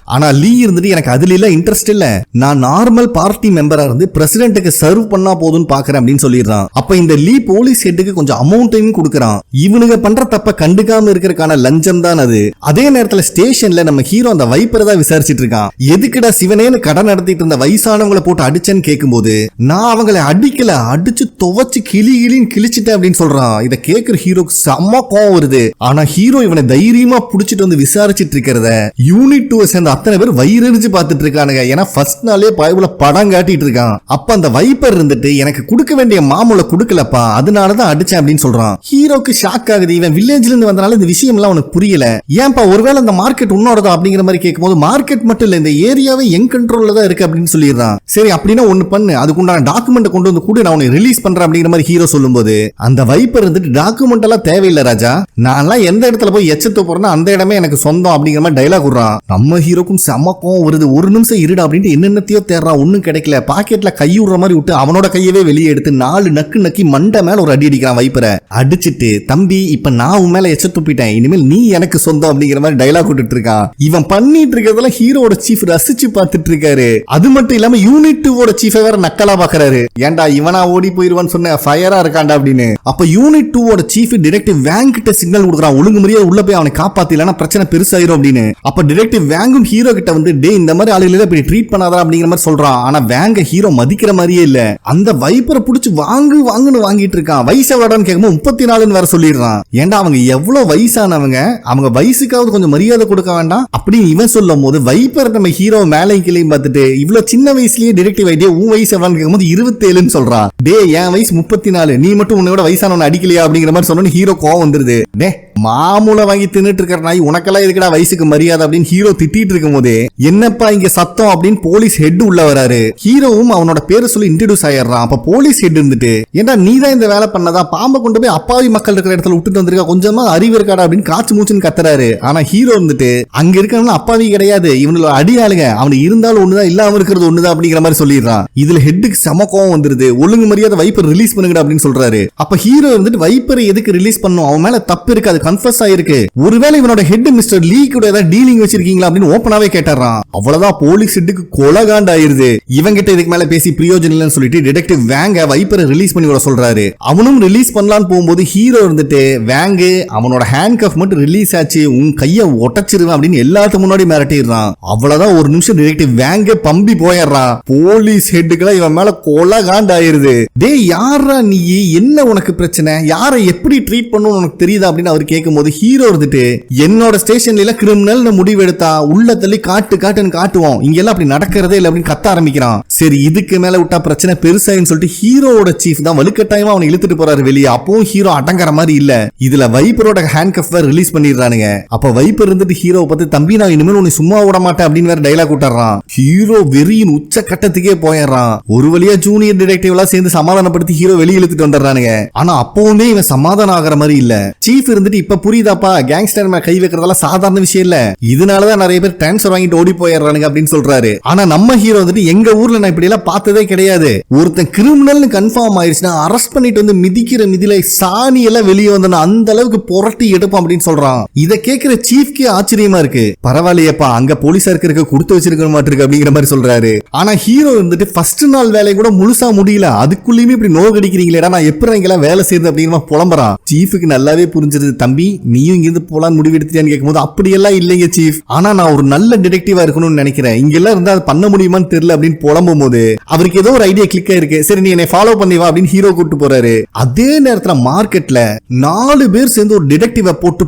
ஆனா லீ இருந்துட்டு எனக்கு அதுல இல்ல இன்ட்ரெஸ்ட் இல்ல, நான் நார்மல் பார்ட்டி மெம்பரா இருந்து பிரசிடென்ட்டுக்கு சர்வ் பண்ணா போதும்னு பாக்குறேன் அப்படின்னு சொல்லிடுறான். அப்ப இந்த லீ போலீஸ் ஹெட்டுக்கு கொஞ்சம் அமௌண்ட்டையும் கொடுக்கறான். இவனுங்க பண்ற தப்ப கண்டுக்காம இருக்கிறதுக்கான லஞ்சம் தான் அது. அதே நேரத்துல ஸ்டேஷன்ல நம்ம ஹீரோ அந்த வைப்பரை தான் விசாரிச்சிட்டு இருக்கான். எதுக்குடா சிவனேன்னு கடன் நடத்திட்டு இருந்த வயசானவங்களை போட்டு அடிச்சேன்னு கேட்கும்போது நான் அவங்களை அடிக்கல, அடிச்சு துவச்சு கிளின்னு கிழிச்சிட்டேன் அப்படின்னு சொல்றான். இத கேக்குற ஹீரோக்கு செம்ம கோவம் வருது. ஆனா ஹீரோ இவனை தைரியமா புடிச்சிட்டு வந்து விசாரிச்சிட்டு இருக்கிறத யூனிட் 2 சேர்ந்த அத்தனை பேர் வயிறறிஞ்சு பார்த்துட்டு இருக்கானுங்க. ஏன்னா ஃபர்ஸ்ட் நாளே பயவுல படம் காட்டிட்டு இருக்கான். அப்ப அந்த வைப்பர் இருந்துட்டு இருந்துட்டு எனக்கு கொடுக்க வேண்டிய மாமூலை கொடுக்கலப்பா, அதனாலதான் அடிச்சேன் அப்படின்னு சொல்றான். ஹீரோக்கு ஷாக் ஆகுது. இவன் வில்லேஜ்ல இருந்து வந்தனால இந்த விஷயம் எல்லாம் உனக்கு புரியல. ஏன்பா ஒருவேளை இந்த மார்க்கெட் உன்னோடதா அப்படிங்கிற மாதிரி கேட்கும்போது, மார்க்கெட் மட்டும் இல்ல இந்த ஏரியாவே என் கண்ட்ரோல்ல தான் இருக்கு அப்படின்னு சொல்லிடுறான். சரி அப்படின்னா ஒண்ணு பண்ணு, அதுக்குண்டான டாக்குமெண்ட் கொண்டு வந்து கூட நான் உன்னை ரிலீஸ் பண்றேன் அப்படிங்கிற மாதிரி ஹீரோ சொல்லும்போது, அந்த வைப்பர் இருந்துட்டு டாக்குமெண்ட் எல்லாம் தேவையில்லை ராஜா, நான்லாம் எந்த இடத்துல போய் எச்சத்து போறேன்னா அந்த இடமே எனக்கு சொந்தம் அப்படிங்கிற மாதிரி டைலாக் விடுறான். நம்ம ஹீரோக்கும் செமக்கம் வருது. ஒரு நிமிஷம் இருடா அப்படின்ட்டு என்னென்னத்தையோ தேடுறான். ஒன்னும் கிடைக்கல. பாக்கெட்ல கை விடுற மாதிரி விட்டு அவனோட கையவே வெளியே எடுத்து 4 நக்கு நக்கி மண்டை மேல ஒரு அடி அடிக்கிறான் வைப்பரை. அடிச்சிட்டு, தம்பி இப்ப நான் உன் மேல எச்ச துப்பிட்டேன், இனிமேல் நீ எனக்கு சொந்தம் அப்படிங்கிற மாதிரி டைலாக் விட்டுட்டு இருக்கான். இவன் பண்ணிட்டு இருக்கிறதெல்லாம் ஹீரோட சீஃப் ரசிச்சு பார்த்துட்டு இருக்காரு. அது மட்டும் இல்லாம யூனிட் 2 சீஃப் வேற நக்கலா பாக்குறாரு. ஏன்டா இவனா ஓடி போயிருவான்னு சொன்ன, ஃபயரா இருக்காண்டா அப்படின்னு. அப்ப யூனிட் 2 சீஃப் டிடெக்டிவ் வேங் கிட்ட சிக்னல் கொடுக்குறான், ஒழுங்கு முறையா உள்ள போய் அவனை காப்பாத்திலனா பிரச்சனை பெருசாயிரும் அப்படின்னு. அப்ப டிடெக்டிவ் வேங்கும் ஹீரோ கிட்ட வந்து, டே இந்த மாதிரி ஆளுகளை இப்படி ட்ரீட் பண்ணாதா அப்படிங்கிற மாதிரி சொல்றான். ஆனா வேங்க ஹீரோ மதிக்கிற மாதிரியே இல்ல. அந்த வைப்பரை புடிச்சு வாங்குன்னு வாங்கிட்டு இருக்கான். வயசு எவ்வளோன்னு கேட்கும்போது 34 வேற சொல்லிடுறான். ஏன்டா அவங்க எவ்வளவு வயசானவங்க, அவங்க வயசுக்காவது கொஞ்சம் மரியாதை கொடுக்க வேண்டாம் அப்படின்னு இவன் சொல்லும் போது, வைப்பர் நம்ம ஹீரோ மேலே கிளையும் பார்த்துட்டு, இவ்வளவு சின்ன வயசுலயே டிடெக்டிவ் ஐடியா உன் வயசு எவ்வளோன்னு கேட்கும்போது 27 சொல்றான். டே என் வயசு 34, நீ மட்டும் உன்னோட வயசானவன் அடிக்கலையா அப்படிங்கிற மாதிரி சொன்னோன்னு ஹீரோ கோவம் வந்துருது. டே மாமூலை வாங்கி தின்னுட்டு இருக்கிற நாய், உனக்கெல்லாம் இருக்கடா வயசுக்கு மரியாதை அப்படின்னு ஹீரோ திட்டிட்டு இருக்கும் போது, என்னப்பா இங்க சத்தம் அப்படின்னு போலீஸ் ஹெட் உள்ள வராரு. ஹீரோவும் அவனோட பேரை சொல்லி இன்ட்ரோடியூஸ் ஆயிடுறான். அப்ப போலீஸ் ஹெட் இருந்துட்டு, ஏன்டா நீ தான் இந்த வேலை பண்ணதா, பாம்பை கொண்டு போய் அப்பாவி மக்கள் இருக்கிற இடத்துல விட்டுட்டு வந்திருக்கா, கொஞ்சமா அறிவு இருக்காடா அப்படின்னு காச்சு மூச்சுன்னு கத்துறாரு. ஆனா ஹீரோ இருந்துட்டு, அங்க இருக்கவங்க அப்பாவி கிடையாது, இவனோட அடியாளுங்க, அவனுக்கு இருந்தாலும் ஒண்ணுதான் இல்லாம இருக்கிறது ஒண்ணுதான் அப்படிங்கிற மாதிரி சொல்லிடுறான். இதுல ஹெட்டுக்கு செம கோவம் வந்துருது. ஒழுங்கு மரியாதை வைப்பர் ரிலீஸ் பண்ணுங்கடா அப்படின்னு சொல்றாரு. அப்ப ஹீரோ இருந்துட்டு, வைப்பரை எதுக்கு ரிலீஸ் பண்ணும், அவன் மேல தப்பு இருக்கு, அது கன்ஃபஸ் ஆயிருக்கு, ஒருவேளை இவனோட ஹெட் மிஸ்டர் லீ கூட ஏதாவது டீலிங் வச்சிருக்கீங்களா அப்படின்னு ஓப்பனாவே கேட்டாரான். அவ்வளவுதான் போலீஸ் ஹெட்டுக்கு கொலகாண்ட் ஆயிருது. இவங்கிட்ட இதுக்கு மேல பேசி பிரயோஜனம் இல்லைன்னு சொல்லிட்டு டிடெக்டிவ் வேங்க வைப்பரை ரிலீஸ் பண்ணி விட சொல்றாரு. அவனும் ரிலீஸ் பண்ணலான்னு போகும்போது ஹீரோ இருந்துட்டு, வேங்கு அவனோட ஹேண்ட் கஃப் மட்டும் ரிலீஸ் ஆச்சு, உன் கைய ஒட்டச்சிருவேன் அப்படின்னு எல்லாத்துக்கு முன்னாடி மிரட்டிடுறான். அவ்வளவுதான் ஒரு நிமிஷம் டிடெக்டிவ் வேங்க பம்பி போயிடுறான். போலீஸ் ஹெட்டுக்குலாம் இவன் மேல கொலகாண்ட் ஆயிருது. டே யாரா நீ, என்ன உனக்கு பிரச்சனை, யாரை எப்படி ட்ரீட் பண்ணணும் உனக்கு தெரியுதா அப்படின்னு அவர் கேட்கும் போது, ஹீரோ இருந்துட்டு, என்னோட ஸ்டேஷன்ல கிரிமினல் முடிவு எடுத்தா உள்ள தள்ளி காட்டுன்னு காட்டுவோம், இங்க எல்லாம் அப்படி நடக்கிறதே இல்லை அப்படின்னு கத்த ஆரம்பிக்கிறான். சரி இதுக்கு மேல விட்டா பிரச்சனை பெருசாயின்னு சொல்லிட்டு ஹீரோட சீஃப் தான் வலுக்கட்டாயமா அவனை இழுத்துட்டு போறாரு வெளியே. அப்பவும் ஹீரோ அடங்குற மாதிரி இல்ல. இதுல வைப்பரோட ஹேண்ட் கஃப் ரிலீஸ் பண்ணிடுறானுங்க. அப்ப வைப்பர் இருந்துட்டு ஹீரோ பார்த்து, தம்பி நான் இனிமேல் உன்னை சும்மா விட மாட்டேன் அப்படின்னு வேற டைலாக் விட்டுறான். ஹீரோ வெறியின் உச்ச கட்டத்துக்கே போயிடுறான். ஒரு வழியா ஜூனியர் டிடெக்டிவ் எல்லாம் சேர்ந்து சமாதானப்படுத்தி ஹீரோ வெளியே இழுத்துட்டு வந்துடுறானுங்க. ஆனா அப்பவுமே இவன் சமாதானம் ஆகிற மாதிரி இல்ல. சீஃப் இருந்துட்டு, இப்ப புரியுதாப்பா, கேங்ஸ்டர் மேல கை வைக்கிறதெல்லாம் சாதாரண விஷயம் இல்ல, இதனாலதான் நிறைய பேர் டிரான்ஸ்ஃபர் வாங்கிட்டு ஓடி போயிடுறானுங்க அப்படின்னு சொல்றாரு. ஆனா நம்ம ஹீரோ வந்துட்டு, எங்க ஊர்ல நான் இப்படி எல்லாம் பார்த்ததே கிடையாது, ஒருத்தன் கிரிமினல் கன்ஃபார்ம் ஆயிடுச்சுன்னா அரெஸ்ட் பண்ணிட்டு வந்து மிதிக்கிற மிதில சாணி எல்லாம் வெளியே வந்தா அந்த அளவுக்கு புரட்டி எடுப்போம் அப்படின்னு சொல்றான். இத கேட்கிற சீஃப்கே ஆச்சரியமா இருக்கு. பரவாயில்லையப்பா, அங்க போலீஸாருக்கு இருக்க கொடுத்து வச்சிருக்க மாட்டிருக்கு அப்படிங்கிற மாதிரி சொல்றாரு. ஆனா ஹீரோ வந்துட்டு, ஃபர்ஸ்ட் நாள் வேலையை கூட முழுசா முடியல, அதுக்குள்ளயுமே இப்படி நோகடிக்கிறீங்களேடா, நான் எப்படி இங்கெல்லாம் வேலை செய்யுது அப்படிங்கிற புலம்புறான். சீஃபுக்கு நல்லாவே புரிஞ்சிருது, தம்பி நீயும் இங்கிருந்து போலான்னு முடிவெடுத்துட்டான்னு கேட்கும்போது, அப்படியெல்லாம் இல்லைங்க சீஃப், ஆனா நான் ஒரு நல்ல டிடெக்டிவா இருக்கணும்னு நினைக்கிறேன், இங்கெல்லாம் இருந்தா அது பண்ண முடியுமான்னு தெரியல அப்படின்னு புலம்பும் போது அவருக்கு ஏதோ ஒரு ஐடியா கிளிக் ஆயிருக்கு. சரி நீ என்னை ஃபாலோ பண்ணி வா அப்படின்னு ஹீரோ கூட்டு போறாரு. அதே நேரத்துல மார்க்கெட்ல 4 பேர் சேர்ந்து ஒரு டிடெக்டிவ போட்டு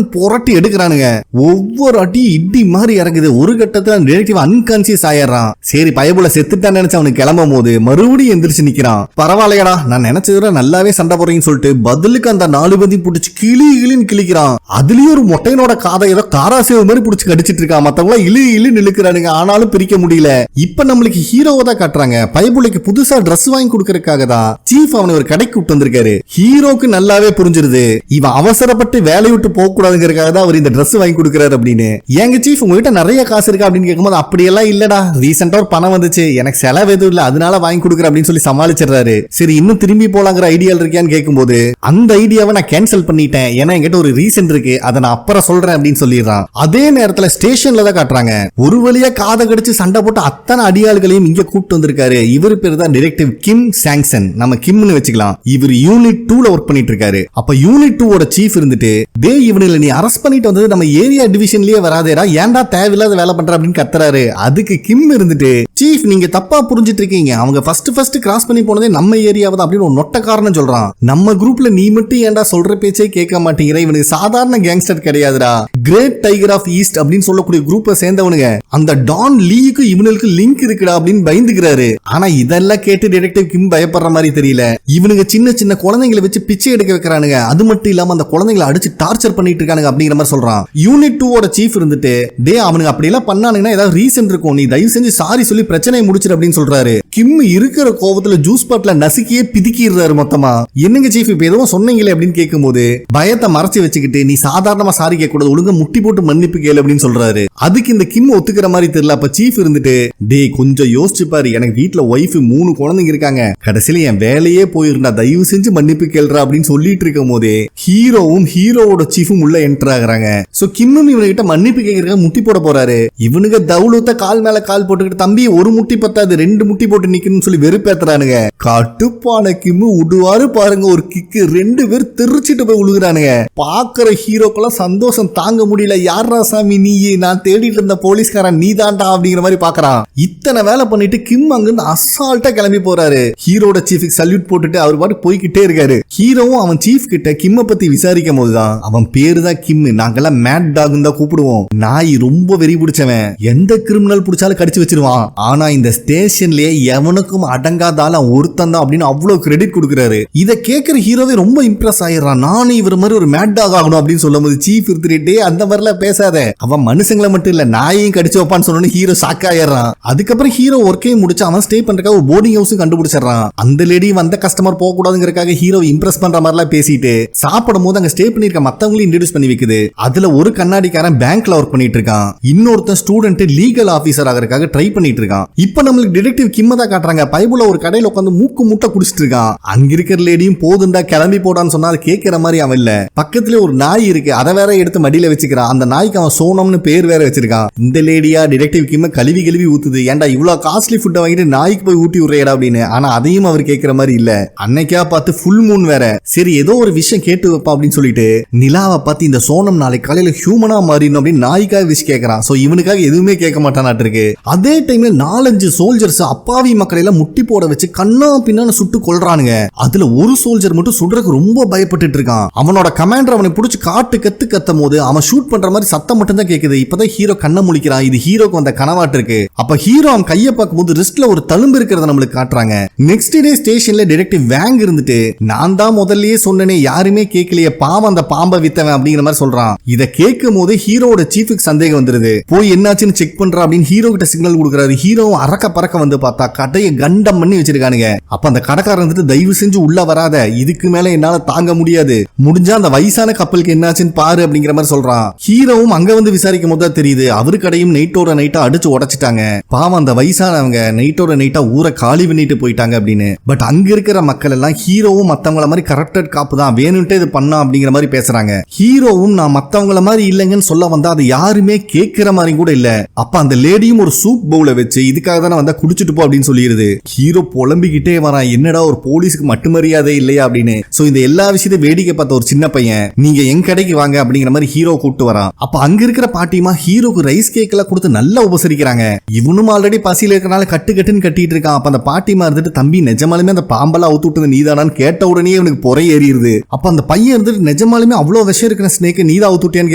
புரட்டி எடுக்கிறானுங்க. ஒவ்வொரு அடி இடி மாதிரி இறங்குது. ஒரு கட்டத்துல டிடெக்டிவ் அன்கான்சியஸ் ஆயிடுறான். சரி பயபுல செத்துட்டான்னு நினைச்சு அவனுக்கு கிளம்பும் போது மறுபடியும் எந்திரிச்சு நிக்கிறான். பரவாயில்லையடா, நான் நினைச்சதுல நல்லாவே சண்டை போறீங்கன்னு சொல்லிட்டு பதிலுக்கு அந்த 4 பேர் பிடிச்சி கிளின்னு கிளிக்கிறான். அதுலயும் ஒரு மொட்டையனோட காதை ஏதோ காராசேவு மாதிரி பிடிச்சி கடிச்சிட்டு இருக்கான். மத்தவங்க இழு நிலுக்கிறானுங்க, ஆனாலும் பிரிக்க முடியல. இப்ப நம்மளுக்கு ஹீரோவை தான் காட்டுறாங்க. பயபுலைக்கு புதுசா ட்ரெஸ் வாங்கி கொடுக்கறதுக்காக தான் சீஃப் அவனை ஒரு கடைக்கு விட்டு வந்திருக்காரு. ஹீரோக்கு நல்லாவே புரிஞ்சிருது, இவன் அவசரப்பட்டு வேலையை விட்டு போக கூடாதுங்கிறதுக்காக தான் அவர் இந்த ட்ரெஸ் வாங்கி கொடுக்கறாரு அப்படின்னு. எங்க சீஃப் உங்ககிட்ட நிறைய காசு இருக்கா அப்படின்னு கேட்கும்போது, அப்படியெல்லாம் இல்லடா, ரீசெண்டா ஒரு பணம் வந்துச்சு, எனக்கு செலவு எதுவும் இல்ல, அதனால வாங்கி கொடுக்குற அப்படின்னு சொல்லி சமாளிச்சிடுறாரு. சரி இன்னும் திரும்பி போலாங்கிற ஐடியா இருக்கியான்னு கேட்கும்போது, அந்த ஐடியாவை நான் கேன்சல் பண்ணிட்டேன், ஏன்னா என்கிட்ட ஒரு ரீசன் இருக்கு, அதை நான் அப்புறம் சொல்றேன் அப்படின்னு சொல்லிடுறான். அதே நேரத்துல ஸ்டேஷன்ல தான் காட்டுறாங்க, ஒரு வழியா காதை கடிச்சு சண்டை போட்டு அத்தனை அடியாள்களையும் இங்க கூப்பிட்டு வந்திருக்காரு. இவர் பேர் தான் டிடெக்டிவ் கிம் சாங்சன், நம்ம கிம்னு வச்சுக்கலாம். இவர் யூனிட் 2ல ஒர்க் பண்ணிட்டு இருக்காரு. அப்ப யூனிட் 2ஓட சீஃப் இருந்துட்டு, டே இவனுல நீ அரெஸ்ட் பண்ணிட்டு வந்தது நம்ம ஏரியா டிவிஷன்லயே வராதேடா, ஏன்டா தேவையில்லாத வேலை பண்ற அப்படின்னு கத்துறாரு. அதுக்கு கிம் இருந்துட்டு, சீஃப் நீங்க தப்பா புரிஞ்சிட்டு இருக்கீங்க, அவங்க ஃபர்ஸ்ட் கிராஸ் பண்ணி போனதே நம்ம ஏரியாவை தான் அப்படின்னு ஒரு நொட்ட காரணம் சொல்றான். நம்ம குரூப்ல நீ மட்டும் ஏன்டா சொல்ற பேச்சே கேட்க மாட்டேங்கிற, இவனுக்கு சாதாரண கேங்ஸ்டர் கிடையாதுடா, கிரேட் டைகர் ஆஃப் ஈஸ்ட் அப்படின்னு சொல்லக்கூடிய குரூப்பை சேர்ந்தவனுங்க, அந்த டான் லீக்கு இவனுக்கு லிங்க் இருக்குடா அப்படின்னு பயந்துக்கிறாரு. ஆனா இதெல்லாம் கேட்டு டிடெக்டிவ் கிம் பயப்படுற மாதிரி தெரியல. இவனுங்க சின்ன சின்ன குழந்தைங்களை வச்சு பிச்சை எடுக்க வைக்கிறானுங்க, அது மட்டும் இல்லாம அந்த குழந்தைங்களை அடிச்சு டார்ச்சர் பண்ணிட்டு இருக்கானுங்க அப்படிங்கிற மாதிரி சொல்றான். யூனிட் 2 ஓட சீஃப் இருந்துட்டு டே அவனுங்க அப்படி எல்லாம் பண்ணானுங்கன்னா ஏதாவது ரீசன் இருக்கும், நீ தயவு செஞ்சு சாரி சொல்லி பிரச்சனையை முடிச்சிரு அப்படின்னு சொல்றாரு. கிம் இருக்கிற கோவத்துல ஜூஸ் பாட்டில நசுக்கியே பிதிக்கிடுறாரு மொத்தமா. என்னங்க சீஃப் இப்ப எதுவும் சொன்னீங்களே அப்படின்னு கேட்கும்போது பயத்தை மறைச்சு வச்சுக்கிட்டு நீ சாதாரணமா சாரி கேட்க கூடாது, ஒழுங்கா முட்டி போட்டு மன்னிப்பு கேளு அப்படின்னு சொல்றாரு. அதுக்கு இந்த கிம் ஒத்துக்கிற மாதிரி தெரியல. அப்ப சீஃப் இருந்துட்டு டே கொஞ்சம் யோசிச்சு பாரு, எனக்கு வீட்டுல ஒய்ஃப் 3 குழந்தைங்க இருக்காங்க, கடைசியில என் வேலையே போயிருந்தா தயவு செஞ்சு மன்னிப்பு கேள்றா அப்படின்னு சொல்லிட்டு இருக்கும் போதே ஹீரோவும் ஹீரோவோட சீஃபும் உள்ள என்டர் ஆகுறாங்க. சோ கிம்மும் இவனுக்கிட்ட மன்னிப்பு கேட்கறதுக்கு முட்டி போட போறாரு. இவனுங்க தவுலூத்த கால் மேல கால் போட்டுக்கிட்டு தம்பி ஒரு முட்டி பத்தாது 2 முட்டி போட்டு நிக்கணும்னு சொல்லி வெறுப்பேத்துறானுங்க. கட்டுப்பான கிம்மு விடுவாரு பாருங்க ஒரு கிக்கு, 2 பேர் தெரிச்சிட்டு போய் விழுகுறானுங்க. பாக்குற ஹீரோக்கெல்லாம் சந்தோஷம் தாங்க முடியல. யாரா சாமி நீ, நான் தேடிட்டு இருந்த போலீஸ்காரன் நீ தான்டா அப்படிங்கிற மாதிரி பாக்குறான். இத்தனை வேலை பண்ணிட்டு கிம் அங்கிருந்து அசால்ட்டா கிளம்பி போறாரு. ஹீரோட சீஃபுக்கு சல்யூட் போட்டுட்டு அவர் பாட்டு போய்கிட்டே இருக்காரு. ஹீரோவும் அவன் சீஃப் கிட்ட கிம்ம பத்தி விசாரிக்கும் போதுதான் அவன் பேரு தான் கிம், நாங்கெல்லாம் மேட் டாக் தான் கூப்பிடுவோம், நாய் ரொம்ப வெறி பிடிச்சவன், எந்த கிரிமினல் பிடிச்சாலும் கடிச்சு வச்சிருவான், ஆனா இந்த ஸ்டேஷன்லயே எவனுக்கும் அடங்காதால ஒருத்தன் தான் அப்படின்னு அவ்வளவு கிரெடிட் கொடுக்குறாரு. இதை கேட்கிற ஹீரோவே ரொம்ப இம்ப்ரெஸ் ஆயிடுறான். நானும் இவர் மாதிரி ஒரு மேட் டாக் ஆகணும் அப்படின்னு சொல்லும் போது சீஃப் இருந்துட்டே அந்த மாதிரிலாம் பேசாத, அவன் மனுஷங்களை மட்டும் இல்ல நாயையும் கடிச்சு வைப்பான்னு சொன்னோன்னு ஹீரோ ஷாக் ஆயிடுறான். அதுக்கப்புறம் ஹீரோ ஒர்க்கையும் முடிச்சு அவன் ஸ்டே பண்றதுக்காக ஒரு போர்டிங் ஹவுஸும் கண்டுபிடிச்சிடறான். அந்த லேடி வந்த கஸ்டமர் போக கூடாதுங்கிறதுக்காக ஹீரோ இம்ப்ரெஸ் பண்ற மாதிரிலாம் பேசிட்டு சாப்பிடும் போது அங்க ஸ்டே பண்ணிருக்க மத்தவங்களையும் இன்ட்ரோடியூஸ் பண்ணி வைக்குது. அதுல ஒரு கண்ணாடிக்காரன் பேங்க்ல ஒர்க் பண்ணிட்டு இருக்கான், இன்னொருத்தன் ஸ்டூடெண்ட் லீகல் ஆபீசர் ஆகிறதுக்காக ட்ரை பண்ணிட்டு இருக்கான். இப்ப நம்மளுக்கு டிடெக்டிவ் கிம்ம தான் காட்டுறாங்க. பைபிள்ல ஒரு கடையில உட்காந்து மூக்கு முட்டை குடிச்சிட்டு இருக்கான். அங்க இருக்கிற லேடியும் போதுண்டா கிளம்பி போடான்னு சொன்னா அது கேட்கிற மாதிரி அவன் இல்ல. பக்கத்துல ஒரு நாய் இருக்கு, அதை வேற எடுத்து மடியில வச்சுக்கிறான். அந்த நாய்க்கு அவன் சோனம்னு பேர் வேற வச்சிருக்கான். இந்த லேடியா டிடெக்டிவ் கிம்ம கழுவி கழுவி ஊத்துது, ஏன்டா இவ்வளவு காஸ்ட்லி ஃபுட்டை வாங்கிட்டு நாய்க்கு போய் ஊட்டி விடுறேடா அப்படின்னு. ஆனா அதையும் அவர் கேட்கிற மாதிரி இல்ல. அன்னைக்கா பார்த்து ஃபுல் மூன் வேற, சரி ஏதோ ஒரு விஷயம் கேட்டு வைப்பா அப்படின்னு சொல்லிட்டு நிலாவை பார்த்து இந்த சோனம் நாளைக்கு காலையில ஹியூமனா மாறிடணும் அப்படின்னு நாய்க்காக விஷ் கேட்கறான். சோ இவனுக்காக எதுவுமே கேட்க மாட்டானாட்டு இருக்கு. அதே டைம்ல 4-5 சோல்ஜர்ஸ் அப்பாவி மக்களை எல்லாம் முட்டி போட வச்சு கண்ணா பின்னான்னு சுட்டு கொல்றானுங்க. அதுல ஒரு சோல்ஜர் மட்டும் சுடுறதுக்கு ரொம்ப பயப்பட்டு இருக்கான். அவனோட கமாண்டர் அவனை பிடிச்சி காட்டு கத்து கத்தும் போது அவன் ஷூட் பண்ற மாதிரி சத்தம் மட்டும் தான் கேக்குது. இப்பதான் ஹீரோ கண்ணை முழிக்கிறான். இது ஹீரோக்கு வந்த கனவாட்டு இருக்கு. அப்ப ஹீரோ அவன் கையை பார்க்கும்போது ரிஸ்ட்ல ஒரு தழும்பு இருக்கிறத நம்மளுக்கு காட்டுறாங்க. நெக்ஸ்ட் டே ஸ்டேஷன்ல டிடெக்டிவ் வேங் இருந்துட்டு நான் தான் முதல்லயே சொன்னனே யாருமே கேட்கலையே, பாவம் அந்த பாம்பை வித்தவன் அப்படிங்கிற மாதிரி சொல்றான். இத கேட்கும் போது ஹீரோட சீஃபுக்கு சந்தேகம் வந்துருது. போய் என்னாச்சுன்னு செக் பண்றா அப்படின்னு ஹீரோ கிட்ட சிக்னல் கொடுக்குறாரு. ஹீரோவும் அரக்க பறக்க வந்து பார்த்தா கடையை கண்டம் பண்ணி வச்சிருக்கானுங்க. அப்ப அந்த கடைக்காரன் வந்துட்டு தயவு செஞ்சு உள்ள வராத, இதுக்கு மேல என்னால தாங்க முடியாது, முடிஞ்சா அந்த வயசான கப்பலுக்கு என்னாச்சுன்னு பாரு அப்படிங்கிற மாதிரி சொல்றான். ஹீரோவும் அங்க வந்து விசாரிக்கும் போது தான் தெரியுது அவரு கடையும் நைட்டோட நைட்டா அடிச்சு உடைச்சிட்டாங்க. பாவம் அந்த வயசானவங்க நைட்டோட நைட்டா ஊரை காலி பண்ணிட்டு போயிட்டாங்க அப்படின்னு. பட் அங்க இருக்கிற மக்கள் எல்லாம் ஹீரோவும் மத்தவங்கள மாதிரி கரெக்டட் காப்பு தான், வேணும்ட்டே இது பண்ணா அப்படிங்கிற மாதிரி பேசுறாங்க. ஹீரோவும் நான் மத்தவங்கள மாதிரி இல்லைங்கன்னு சொல்ல வந்தா அது யாருமே கேட்கிற மாதிரி கூட இல்ல. அப்ப அந்த லேடியும் ஒரு சூப் பவுல வச்சு இதுக்காக தானே வந்தா குடிச்சிட்டு போ அப்படின்னு சொல்லிடுது. ஹீரோ புலம்பிக்கிட்டே வரான், என்னடா ஒரு போலீஸ்க்கு மட்டும் மரியாதை இல்லையா அப்படின்னு. சோ இந்த எல்லா விஷயத்தையும் வேடிக்கை பார்த்த ஒரு சின்ன பையன் நீங்க என் கடைக்கு வாங்க அப்படிங்கிற மாதிரி ஹீரோ கூப்பிட்டு வரான். அப்ப அங்க இருக்கிற பாட்டிமா ஹீரோக்கு ரைஸ் கேக் எல்லாம் கொடுத்து நல்லா உபசரிக்கிறாங்க. இவனும் ஆல்ரெடி பசியில இருக்கனால கட்டுன்னு கட்டிட்டு இருக்கான். அப்ப அந்த பாட்டிமா இருந்துட்டு தம்பி நிஜமாலுமே அந்த பாம்பெல்லாம் அவுத்து விட்டது நீதானான்னு கேட்ட உடனே இவனுக்கு பொறை ஏறிடுது. அப்ப அந்த பையன் இருந்துட்டு நிஜமாலுமே அவ்வளவு விஷம் இருக்கிற ஸ்னேக் நீதான் அவுத்து விட்டியான்னு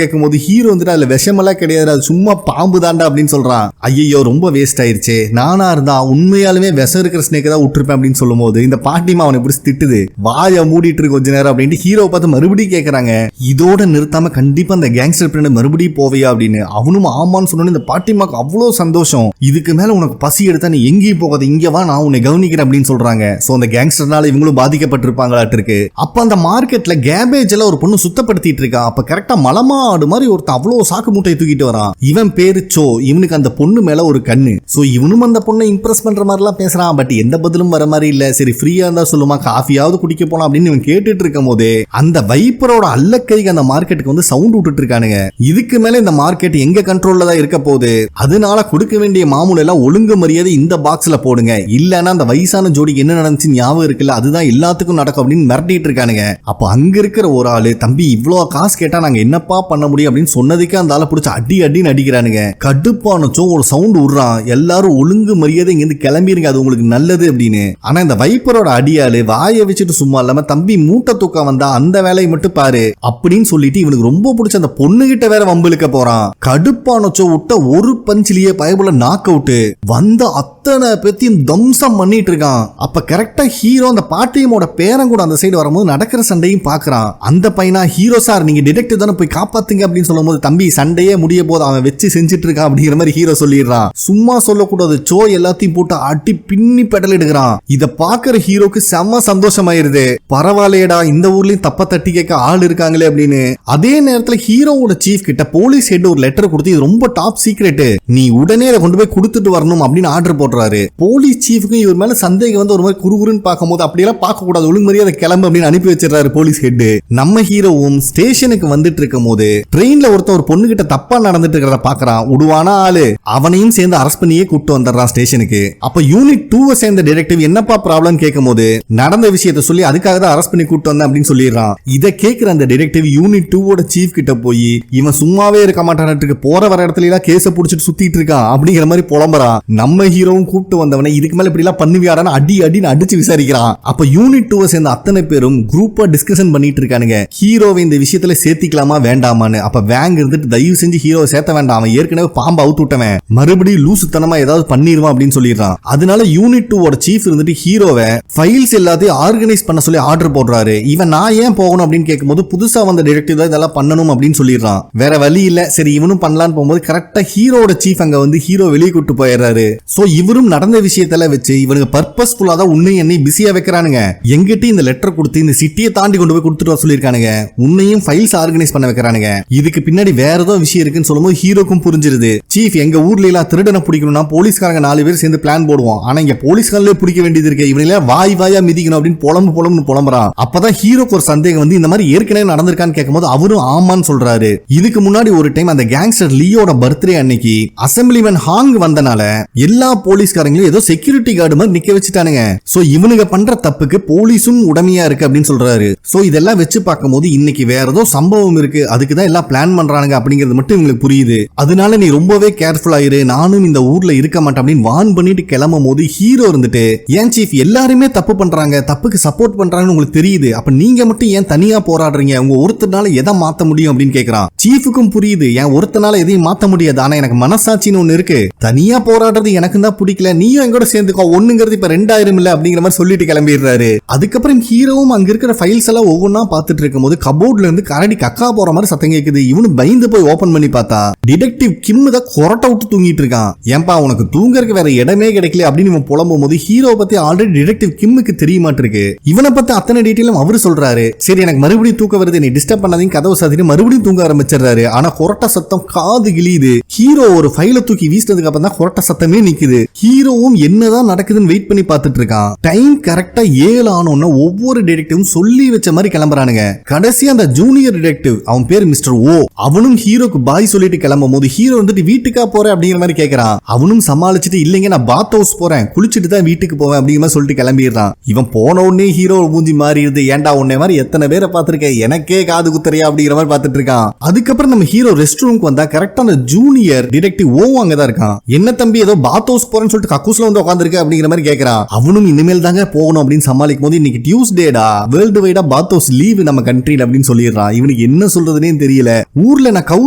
கேட்கும் போது ஹீரோ வந்துட்டு அதுல விஷமெல்லாம் கிடையாது, அது சும்மா பாம்பு தாண்டா அப்படின்னு சொல்றான். ஐயோ ரொம்ப வேஸ்ட் ஆயிருச்சு, நானா இருந்தா உண்மையாலுமே விஷம் இருக்கிற ஸ்னேக் தான் விட்டுருப்பேன் அப்படின்னு சொல்லும் போது இந்த பாட்டிமா அவனை பிடிச்சி திட்டுது, வாய மூடிட்டு இருக்கு கொஞ்ச நேரம் அப்படின்ட்டு ஹீரோ பார்த்து மறுபடியும் கேட்கறாங்க. இதோட நிறுத்தாம கண்டிப்பா அந்த கேங்ஸ்டர் பின்னாடி மறுபடியும் போவையா அப்படின்னு. அவனும் ஆமான்னு சொன்னோன்னு இந்த பாட்டிமாக்கு அவ்வளவு சந்தோஷம். இதுக்கு மேல உனக்கு பசி எடுத்தா நீ எங்கேயும் போகாது, இங்க வா நான் உன்னை கவனிக்கிறேன் அப்படின்னு சொல்றாங்க. சோ அந்த கேங்ஸ்டர்னால இவங்களும் பாதிக்கப்பட்டிருப்பாங்களாட்டு இருக்கு. அப்ப அந்த மார்க்கெட்ல கேபேஜ் எல்லாம் ஒரு பொண்ணு சுத்தப்படுத்திட்டு இருக்கா. அப்ப கரெக்டா மலமாடு மாதிரி ஒருத்தன் அவ்வளவு சாக்கு மூட்டையை தூக்கிட்டு வரான். இவன் பேரு சோ. இவனுக்கு அந்த பொண்ணு மேல ஒரு கண்ணு. சோ இவனும் அந்த பொண்ணை இம்ப்ரெஸ் பண்ற மாதிரி எல்லாம் பேசுறான். பட் எந்த பதிலும் வர மாதிரி இல்ல. சரி ஃப்ரீயா இருந்தா சொல்லுமா, காஃபியாவது குடிக்க போலாம் அப்படின்னு இவன் கேட்டுட்டு இருக்கும் போதே அந்த வைப்பரோட அல்லக்கைக்கு அந்த மார்க்கெட்டுக்கு வந்து சவுண்ட் விட்டுட்டு இருக்கானுங்க. இதுக்கு மேல இந்த மார்க்கெட் எங்க கண்ட்ரோல்ல தான் இருக்க போகுது, அதனால கொடுக்க வேண்டிய மாமூல் எல்லாம் ஒழுங்கு மரியாதை இந்த பாக்ஸ்ல போடுங்க, இல்லன்னா அந்த வயசான ஜோடிக்கு என்ன நடந்துச்சு ஞாபகம் இருக்குல்ல அதுதான் எல்லாத்துக்கும் நடக்கும் அப்படின்னு மிரட்டிட்டு இருக்கானுங்க. அப்ப அங்க இருக்கிற ஒரு ஆளு தம்பி இவ்வளவு காசு கேட்டா நாங்க என்னப்பா பண்ண முடியும் அப்படின்னு சொன்னதுக்கே அந்த ஆளை பிடிச்சி அடின்னு அடிக்கிறானுங்க. கடுப்பானச்சோ ஒரு சவுண்ட் விடுறான், எல்லாரும் ஒழுங்கு மரியாதை இங்க இருந்து கிளம்பிருங்க அது உங்களுக்கு நல்லது அப்படின்னு. ஆனா இந்த வைப்பரோட அடியாளு வாயை வச்சுட்டு சும்மா இல்லாம தம்பி மூட்டை தூக்க வந்தா அந்த வேலையை மட்டும் பாரு அப்படின்னு சொல்லிட்டு இவனுக்கு ரொம்ப பிடிச்ச அந்த பொண்ணு கிட்ட வேற வம்பிழுக்க போறான். கடுப்பானச்சோ விட்ட ஒரு பஞ்சிலேயே பயபுல நாக் அவுட் வந்த அத்தனை பேத்தையும் தம்சம் பண்ணிட்டு இருக்கான். அப்ப கரெக்டா ஹீரோ அந்த பாட்டியமோட பேரன் கூட அந்த சைடு வரும்போது நடக்கிற சண்டையும் பாக்குறான். அந்த பையனா ஹீரோ சார் நீங்க டிடெக்டிவ் தானே போய் காப்பாத்துங்க அப்படின்னு சொல்லும் போது தம்பி சண்டையே முடிய போது அவன் வச்சு செஞ்சுட்டு இருக்கான் அப்படிங்கிற மாதிரி ஹீரோ சொல்லிடுறான். சும்மா சொல்லக்கூடாது, சோ எல்லாத்தையும் போட்டு அடி பின்னி பெடல் எடுக்கிறான். இத பாக்குற ஹீரோக்கு செம்ம சந்தோஷமாயிருது. பரவாயில்லையடா இந்த ஊர்லயும் தப்ப தட்டி கேட்க ஆள் இருக்காங்களே அப்படின்னு. அதே நேரத்துல ஹீரோவோட சீஃப் கிட்ட போலீஸ் ஹெட் ஒரு லெட்டர் கொடுத்து இது ரொம்ப டாப் சீக்ரெட், நீ உடனே அதை கொண்டு போய் கொடுத்துட்டு வரணும் அப்படின்னு ஆர்டர் போடுறாரு. போலீஸ் சீஃப்க்கு இவர் மேல சந்தேகம் வந்து ஒரு மாதிரி குறுகுறுன்னு பார்க்கும்போது அப்படியெல்லாம் பார்க்க கூடாது, ஒழுங்கு மரியாதை கிளம்பு அப்படின்னு அனுப்பி வச்சிடறாரு போலீஸ் ஹெட். நம்ம ஹீரோவும் ஸ்டேஷனுக்கு வந்துட்டு இருக்கும் போது ட்ரெயின்ல ஒருத்தன் ஒரு பொண்ணு கிட்ட தப்பா நடந்துட்டு இருக்கிறத பாக்குறான். உடுவான ஆளு அவனையும் சேர்ந்து அரெஸ்ட் பண்ணியே கூட்டு வந்துடுறான் ஸ்டேஷனுக்கு. அப்ப யூனிட் 2 சேர்ந்த டிடெக்டிவ் என்னப்பா ப்ராப்ளம் கேட்கும் போது நடந்த விஷயத்தை சொல்லி அதுக்காக தான் அரெஸ்ட் பண்ணி கூட்டு வந்தேன் அப்படின்னு சொல்லிடுறான். இதை கேட்கிற அந்த டிடெக்டிவ் யூனிட் 2 சீஃப் கிட்ட போய் இவன் சும்மாவே இருக்க மாட்டான், போற வர இடத்துல எல்லாம் கேஸ புடிச்சிட்டு சுத்திட்டு இருக்கான் அப்படிங்கிற மாதிரி புலம்புறான். நம்ம ஹீரோவும் கூப்பிட்டு வந்தவனை இதுக்கு மேல இப்படி எல்லாம் பண்ணுவியாடான்னு அடின்னு அடிச்சு விசாரிக்கிறான். அப்ப யூனிட் 2 சேர்ந்த அத்தனை பேரும் குரூப்பா டிஸ்கஷன் பண்ணிட்டு இருக்கானுங்க ஹீரோவை இந்த விஷயத்துல சேர்த்திக்கலாமா வேண்டாமான்னு. அப்ப வேங் இருந்துட்டு தயவு செஞ்சு ஹீரோவை சேர்த்த வேண்டாம், அவன் ஏற்கனவே பாம்பு அவுத்து விட்டவன், மறுபடியும் லூசுத்தனமா ஏதாவது பண்ணிடுவான் அப்படின்னு சொல்லிடுறான். அதனால யூனிட் 2 சீஃப் இருந்துட்டு ஹீரோவை ஃபைல்ஸ் எல்லாத்தையும் ஆர்கனைஸ் பண்ண சொல்லி ஆர்டர் போடுறாரு. இவன் நான் ஏன் போகணும் அப்படின்னு கேட்கும்போது புதுசா வந்த டிடெக்டிவ் தான் இதெல்லாம் பண்ணணும் அப்படின்னு சொல்லிடுறான். வேற வழி இல்ல, சரி இவனும் பண்ணலான்னு போகும்போது கரெக்டா ஹீரோட சீஃப் அங்க வந்து ஹீரோ வெளியே கூட்டு போயிடுறாரு. சோ இவரும் நடந்த விஷயத்தெல்லாம் வச்சு இவனுக்கு பர்பஸ்ஃபுல்லா தான் உன்னை என்னை பிஸியா வைக்கிறானுங்க. எங்கிட்ட இந்த லெட்டர் கொடுத்து இந்த சிட்டியை தாண்டி கொண்டு போய் கொடுத்துட்டு வர சொல்லியிருக்கானுங்க, உன்னையும் ஃபைல்ஸ் ஆர்கனைஸ் பண்ண வைக்கிறானுங்க. இதுக்கு பின்னாடி வேற ஏதோ விஷயம் இருக்குன்னு சொல்லும்போது ஹீரோக்கும் புரிஞ்சிருது. சீஃப் எங்க ஊர்ல எல்லாம் திருடனை பிடிக்கணும்னா போலீஸ்காரங்க 4 பேர் சேர்ந்து பிளான் போடுவோம், ஆனா இங்க போலீஸ்காரங்களே பிடிக்க வேண்டியது இருக்கு, இவங்கள வாயா மிதிக்கணும் அப்படின்னு புலம்புன்னு புலம்புறான். அப்பதான் ஹீரோக்கு ஒரு சந்தேகம் வந்து இந்த மாதிரி ஏற்கனவே நடந்திருக்கான்னு கேட்கும்போது அவரும் ஆமான்னு சொல்றாரு. இதுக்கு முன்னாடி ஒரு டைம் அந்த கேங்ஸ்டர் லியோட பர்த்டே அன்னைக்கு அசம்பிளிமேன் ஹாங் வந்தனால எல்லா போலீஸ்காரங்களும் ஏதோ செக்யூரிட்டி கார்டு மாதிரி நிக்க வச்சுட்டானுங்க. சோ இவனுங்க பண்ற தப்புக்கு போலீஸும் உடமையா இருக்கு அப்படின்னு சொல்றாரு. சோ இதெல்லாம் வச்சு பார்க்கும்போது இன்னைக்கு வேற ஏதோ சம்பவம் இருக்கு, அதுக்கு தான் எல்லாம் பிளான் பண்றானுங்க அப்படிங்கிறது மட்டும் இவங்களுக்கு புரியுது. அதனால நீ ரொம்பவே கேர்ஃபுல்லா இரு, நானும் இந்த ஊர்ல இருக்க மாட்டேன் அப்படின்னு வான் பண்ணிட்டு கிளம்பும் போது ஹீரோ இருந்துட்டு ஏன் சீஃப் எல்லாருமே தப்பு பண்றாங்க, தப்புக்கு சப்போர்ட் பண்றாங்கன்னு உங்களுக்கு தெரியுது, அப்ப நீங்க மட்டும் ஏன் தனியா போராடுறீங்க, உங்க ஒருத்தனால எதை மாத்த முடியும் அப்படின்னு கேக்குறான். சீஃபுக்கும் புரியுது ஏன் ஒருத்தனால எதையும் மாத்த முடியாது, ஆனா எனக்கு மனசாட்சின்னு ஒண்ணு இருக்கு, தனியா போராடுறது எனக்கு தான் பிடிக்கல, நீயும் எங்கூட சேர்ந்துக்கோ, ஒண்ணுங்கிறது இப்ப 2000 இல்ல அப்படிங்கிற மாதிரி சொல்லிட்டு கிளம்பிடுறாரு. அதுக்கப்புறம் ஹீரோவும் அங்க இருக்கிற ஃபைல்ஸ் எல்லாம் ஒவ்வொன்னா பார்த்துட்டு இருக்கும் போது கபோர்ட்ல இருந்து கரடி கக்கா போற மாதிரி சத்தம் கேக்குது. இவனு பயந்து போய் ஓபன் பண்ணி பார்த்தா டிடெக்டிவ் கிம் தான் கொரட்டை விட்டு தூங்கிட்டு இருக்கான். ஏன்பா உனக்கு தூங்கறதுக்கு வேற இடமே கிடைக்கல அப்படின்னு இவன் புலம்பும் போது ஹீரோ பத்தி ஆல்ரெடி டிடெக்டிவ் கிம்முக்கு தெரிய மாட்டிருக்கு. இவனை பத்தி அத்தனை டீட்டெயிலும் அவரு சொல்றாரு. சரி எனக்கு மறுபடியும் தூக்க வருது, நீ டிஸ்டர்ப் பண்ணாதீங்க, கதவை சாத்திட்டு மறுபடியும் தூங்க ஆரம்பிச்சிடுறாரு. ஆனா கொரட்டை சத்தம் காது கிளியுது. ஹீரோ ஒரு ஃபைலை தூக்கி வீசினதுக்கு அப்புறம் தான் கொரட்டை சத்தமே நிக்குது. ஹீரோவும் என்னதான் நடக்குதுன்னு வெயிட் பண்ணி பார்த்துட்டு இருக்கான். டைம் கரெக்டா 7 ஆனோன்னு ஒவ்வொரு டிடெக்டிவும் சொல்லி வச்ச மாதிரி கிளம்புறானுங்க. கடைசி அந்த ஜூனியர் டிடெக்டிவ் அவன் பேர் மிஸ்டர் ஓ, அவனும் ஹீரோக்கு பாய் சொல்லிட்டு கிளம்பும் போது ஹீரோ வந்துட்டு வீட்டுக்கா போற அப்படிங்கிற மாதிரி கேட்கறான். அவனும் சமாளிச்சுட்டு இல்லைங்க நான் பாத் ஹவுஸ் போறேன், குளிச்சுட்டு தான் வீட்டுக்கு போவேன் அப்படிங்கிற மாதிரி சொல்லிட்டு கிளம்பிடுறான். இவன் போன உடனே ஹீரோ மூஞ்சி மாறிடுது. ஏன்டா உன்னை மாதிரி எத்தனை பேரை பார்த்திருக்கேன், எனக்கே காது குத்தறியா அப்படிங்கிற மாதிரி பார்த்துட்டு இருக்கான். அதுக்கப்புறம் நம்ம ஹீரோ ரெஸ்ட் ரூமுக்கு வந்தா கரெக்டா அந்த ஜூனியர் டிடெக்டிவ் ஓ அங்கதான் இருக்கான். என்ன தம்பி ஏதோ பாத் ஹவுஸ் போறேன்னு சொல்லிட்டு கக்கூஸ்ல வந்து உட்காந்துருக்க அப்படிங்கிற மாதிரி கேட்கறான். அவனும் இனிமேல் தாங்க போகணும் அப்படின்னு சமாளிக்கும் போது இன்னைக்கு டியூஸ்டேடா, வேர்ல்டு வைடா பாத் ஹவுஸ் லீவ் நம்ம கண்ட்ரில அப்படின்னு சொல்லிடுறான். இவனுக்கு என்ன சொல்றதுன்னே தெரியல. ஊர்ல நான் கவு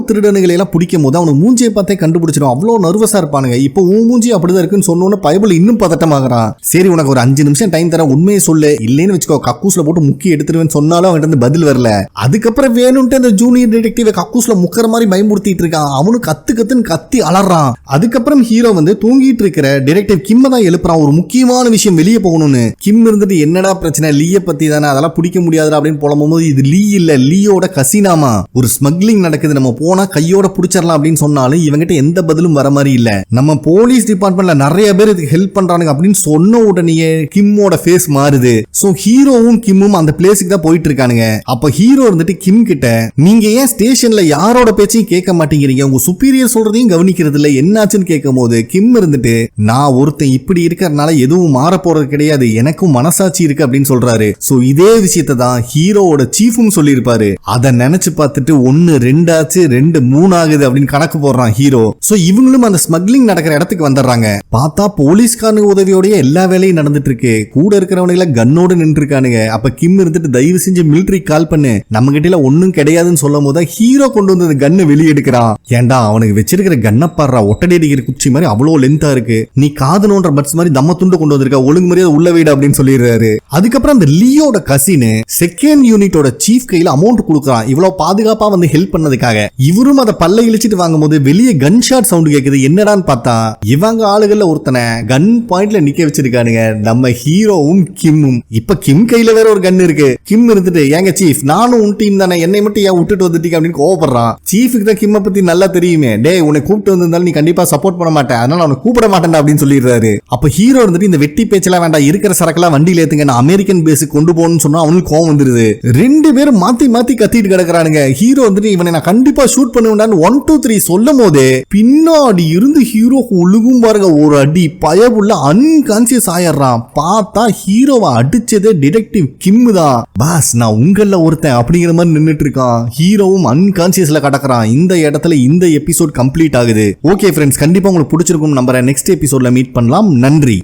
திருடனுகளை எல்லாம் பிடிக்கும் போது அவனுக்கு மூஞ்சியை பார்த்தே கண்டுபிடிச்சிடும், அவ்வளவு நர்வஸா இருப்பானுங்க. இப்போ உன் மூஞ்சி அப்படிதான் இருக்குன்னு சொன்னோன்னு பைபிள் இன்னும் பதட்டமாகறான். சரி உனக்கு ஒரு 5 நிமிஷம் டைம் தர, உண்மையை சொல்லு, இல்லைன்னு வச்சுக்கோ கக்கூஸ்ல போட்டு முக்கி எடுத்துருவேன்னு சொன்னாலும் அவன்கிட்ட இருந்து பதில் வரல. அதுக்கப்புறம் வேணும்ட்டு அந்த ஜூனியர் டிடெக்டிவ் கக்கூஸ்ல முக்கிற மாதிரி பயமுறுத்திட்டு இருக்கான். அவனுக்கு கத்துன்னு கத்தி அலறான். அதுக்கப்புறம் ஹீரோ வந்து தூங்கிட்டு இருக்கிற டிடெக்டிவ் கிம்ம தான் எழுப்புறான். ஒரு முக்கியமான விஷயம் வெளியே போகணும்னு. கிம் இருந்துட்டு என்னடா பிரச்சனை, லீய பத்தி தானே, அதெல்லாம் பிடிக்க முடியாது அப்படின்னு புலம்பும்போது இது லீ இல்ல, லீயோட கசினாமா, ஒரு ஸ்மக்லிங் நடக்குது, நம்ம போனா கையோட பிடிச்சிடலாம் அப்படின்னு சொன்னாலும் இவங்கிட்ட எந்த பதிலும் வர மாதிரி இல்ல. நம்ம போலீஸ் டிபார்ட்மெண்ட்ல நிறைய பேர் இதுக்கு ஹெல்ப் பண்றானுங்க அப்படின்னு சொன்ன உடனே கிம்மோட ஃபேஸ் மாறுது. சோ ஹீரோவும் கிம்மும் அந்த பிளேஸுக்கு தான் போயிட்டு இருக்கானுங்க. அப்ப ஹீரோ இருந்துட்டு கிம் கிட்ட நீங்க ஏன் ஸ்டேஷன்ல யாரோட பேச்சையும் கேட்க மாட்டேங்கிறீங்க, உங்க சுப்பீரியர் சொல்றதையும் கவனிக்கிறது இல்ல, என்னாச்சுன்னு கேட்கும் போது கிம் இருந்துட்டு நான் ஒருத்தன் இப்படி இருக்கிறதுனால எதுவும் மாற போறது கிடையாது, எனக்கும் மனசாட்சி இருக்கு அப்படின்னு சொல்றாரு. சோ இதே விஷயத்தை தான் ஹீரோவோட சீஃபும் சொல்லியிருப்பாரு. அதை நினைச்சு பார்த்துட்டு 1 2 ஆச்சு, 2 3 ஆகுது அப்படின்னு கணக்கு போடுறான் ஹீரோ. சோ இவங்களும் அந்த ஸ்மக்லிங் நடக்கிற இடத்துக்கு வந்துடுறாங்க. பார்த்தா போலீஸ்காரனுக்கு உதவியோடய எல்லா வேலையும் நடந்துட்டு இருக்கு. கூட இருக்கிறவனுங்கள கன்னோடு நின்று இருக்கானுங்க. அப்ப கிம் இருந்துட்டு தயவு செஞ்சு மிலிட்டரி கால் பண்ணு, நம்ம கிட்ட ஒன்னும் கிடையாதுன்னு சொல்லும் போது ஹீரோ கொண்டு வந்து கண்ணை வெளியே எடுக்கிறான். ஏண்டா அவனுக்கு வச்சிருக்கிற கண்ணை பாடுறா, ஒட்டடி அடிக்கிற குச்சி மாதிரி அவ்வளவு லென்த்தா இருக்கு, நீ காதனோன்ற பட்ஸ் மாதிரி தம்ம துண்டு கொண்டு வந்திருக்க, ஒழுங்கு மரியாதை உள்ள வீடு அப்படின்னு சொல்லிடுறாரு. அதுக்கப்புறம் அந்த லியோட கசின் செகண்ட் யூனிட்டோட சீஃப் கையில அமௌண்ட் கொடுக்குறான், இவ்வளவு பாதுகாப்பா வந்து ஹெல்ப் பண்ணதுக்காக. இவரும் அதை பல்ல இழிச்சிட்டு வாங்கும்போது வெளியே கன் ஷாட் சவுண்ட் கேக்குது. என்னடான்னு பார்த்தா இவங்க ஆளுகள்ல ஒருத்தனை கன் பாயிண்ட்ல நிக்க வச்சிருக்கானுங்க நம்ம ஹீரோவும் கிம்மும். இப்ப கிம் கையில வேற ஒரு கன் இருக்கு. கிம் இருந்துட்டு, ஏங்க சீஃப் நானும் உன் டீம் தானே, என்னை மட்டும் ஏன் விட்டுட்டு வந்துட்டீங்க அப்படின்னு கோவப்படுறான். சீஃபுக்கு தான் கிம்ம பத்தி நல்லா தெரியுமே, டே உன்னை கூப்பிட்டு வந்திருந்தாலும் நீ கண்டிப்பா சப்போர்ட் பண்ண மாட்டேன், அதனால அவனை கூப்பிட மாட்டேன் அப்படின்னு சொல்லிடுறாரு. அப்ப ஹீரோ இருந்துட்டு, இந்த வெட்டி பேச்செல்லாம் வேண்டாம், இருக்கிற சரக்கெல்லாம் வண்டியில ஏத்துங்க, நான் அமெரிக்கன் பேஸுக்கு கொண்டு போகணும்னு சொன்னா அவனுக்கு கோவம் வந்துருது. ரெண்டு பேரும் மாத்தி மாத்தி கத்திட்டு கிடக்குறானுங்க. ஹீரோ வந்துட்டு இவனை நான் கண்டிப்பா ஷூட் பண்ணுவேன் 1 2 3 சொல்லும் போது பின்னாடி இருந்து ஹீரோ ஒழுகும் பாருங்க ஒரு அடி, பயவுள்ள அன்கான்சியஸ் ஆயிடுறான். பார்த்தா ஹீரோவை அடிச்சதே டிடெக்டிவ் கிம் தான். பாஸ் நான் உங்கள ஒருத்தன் அப்படிங்கிற மாதிரி நின்னுட்டு இருக்கான். ஹீரோவும் அன்கான்சியஸ்ல கடக்குறான். இந்த இடத்துல இந்த எபிசோட் கம்ப்ளீட் ஆகுது. ஓகே ஃப்ரெண்ட்ஸ், கண்டிப்பா உங்களுக்கு பிடிச்சிருக்கும் நம்புறேன். நெக்ஸ்ட் எபிசோட்ல மீட் பண்ணலாம். நன்றி.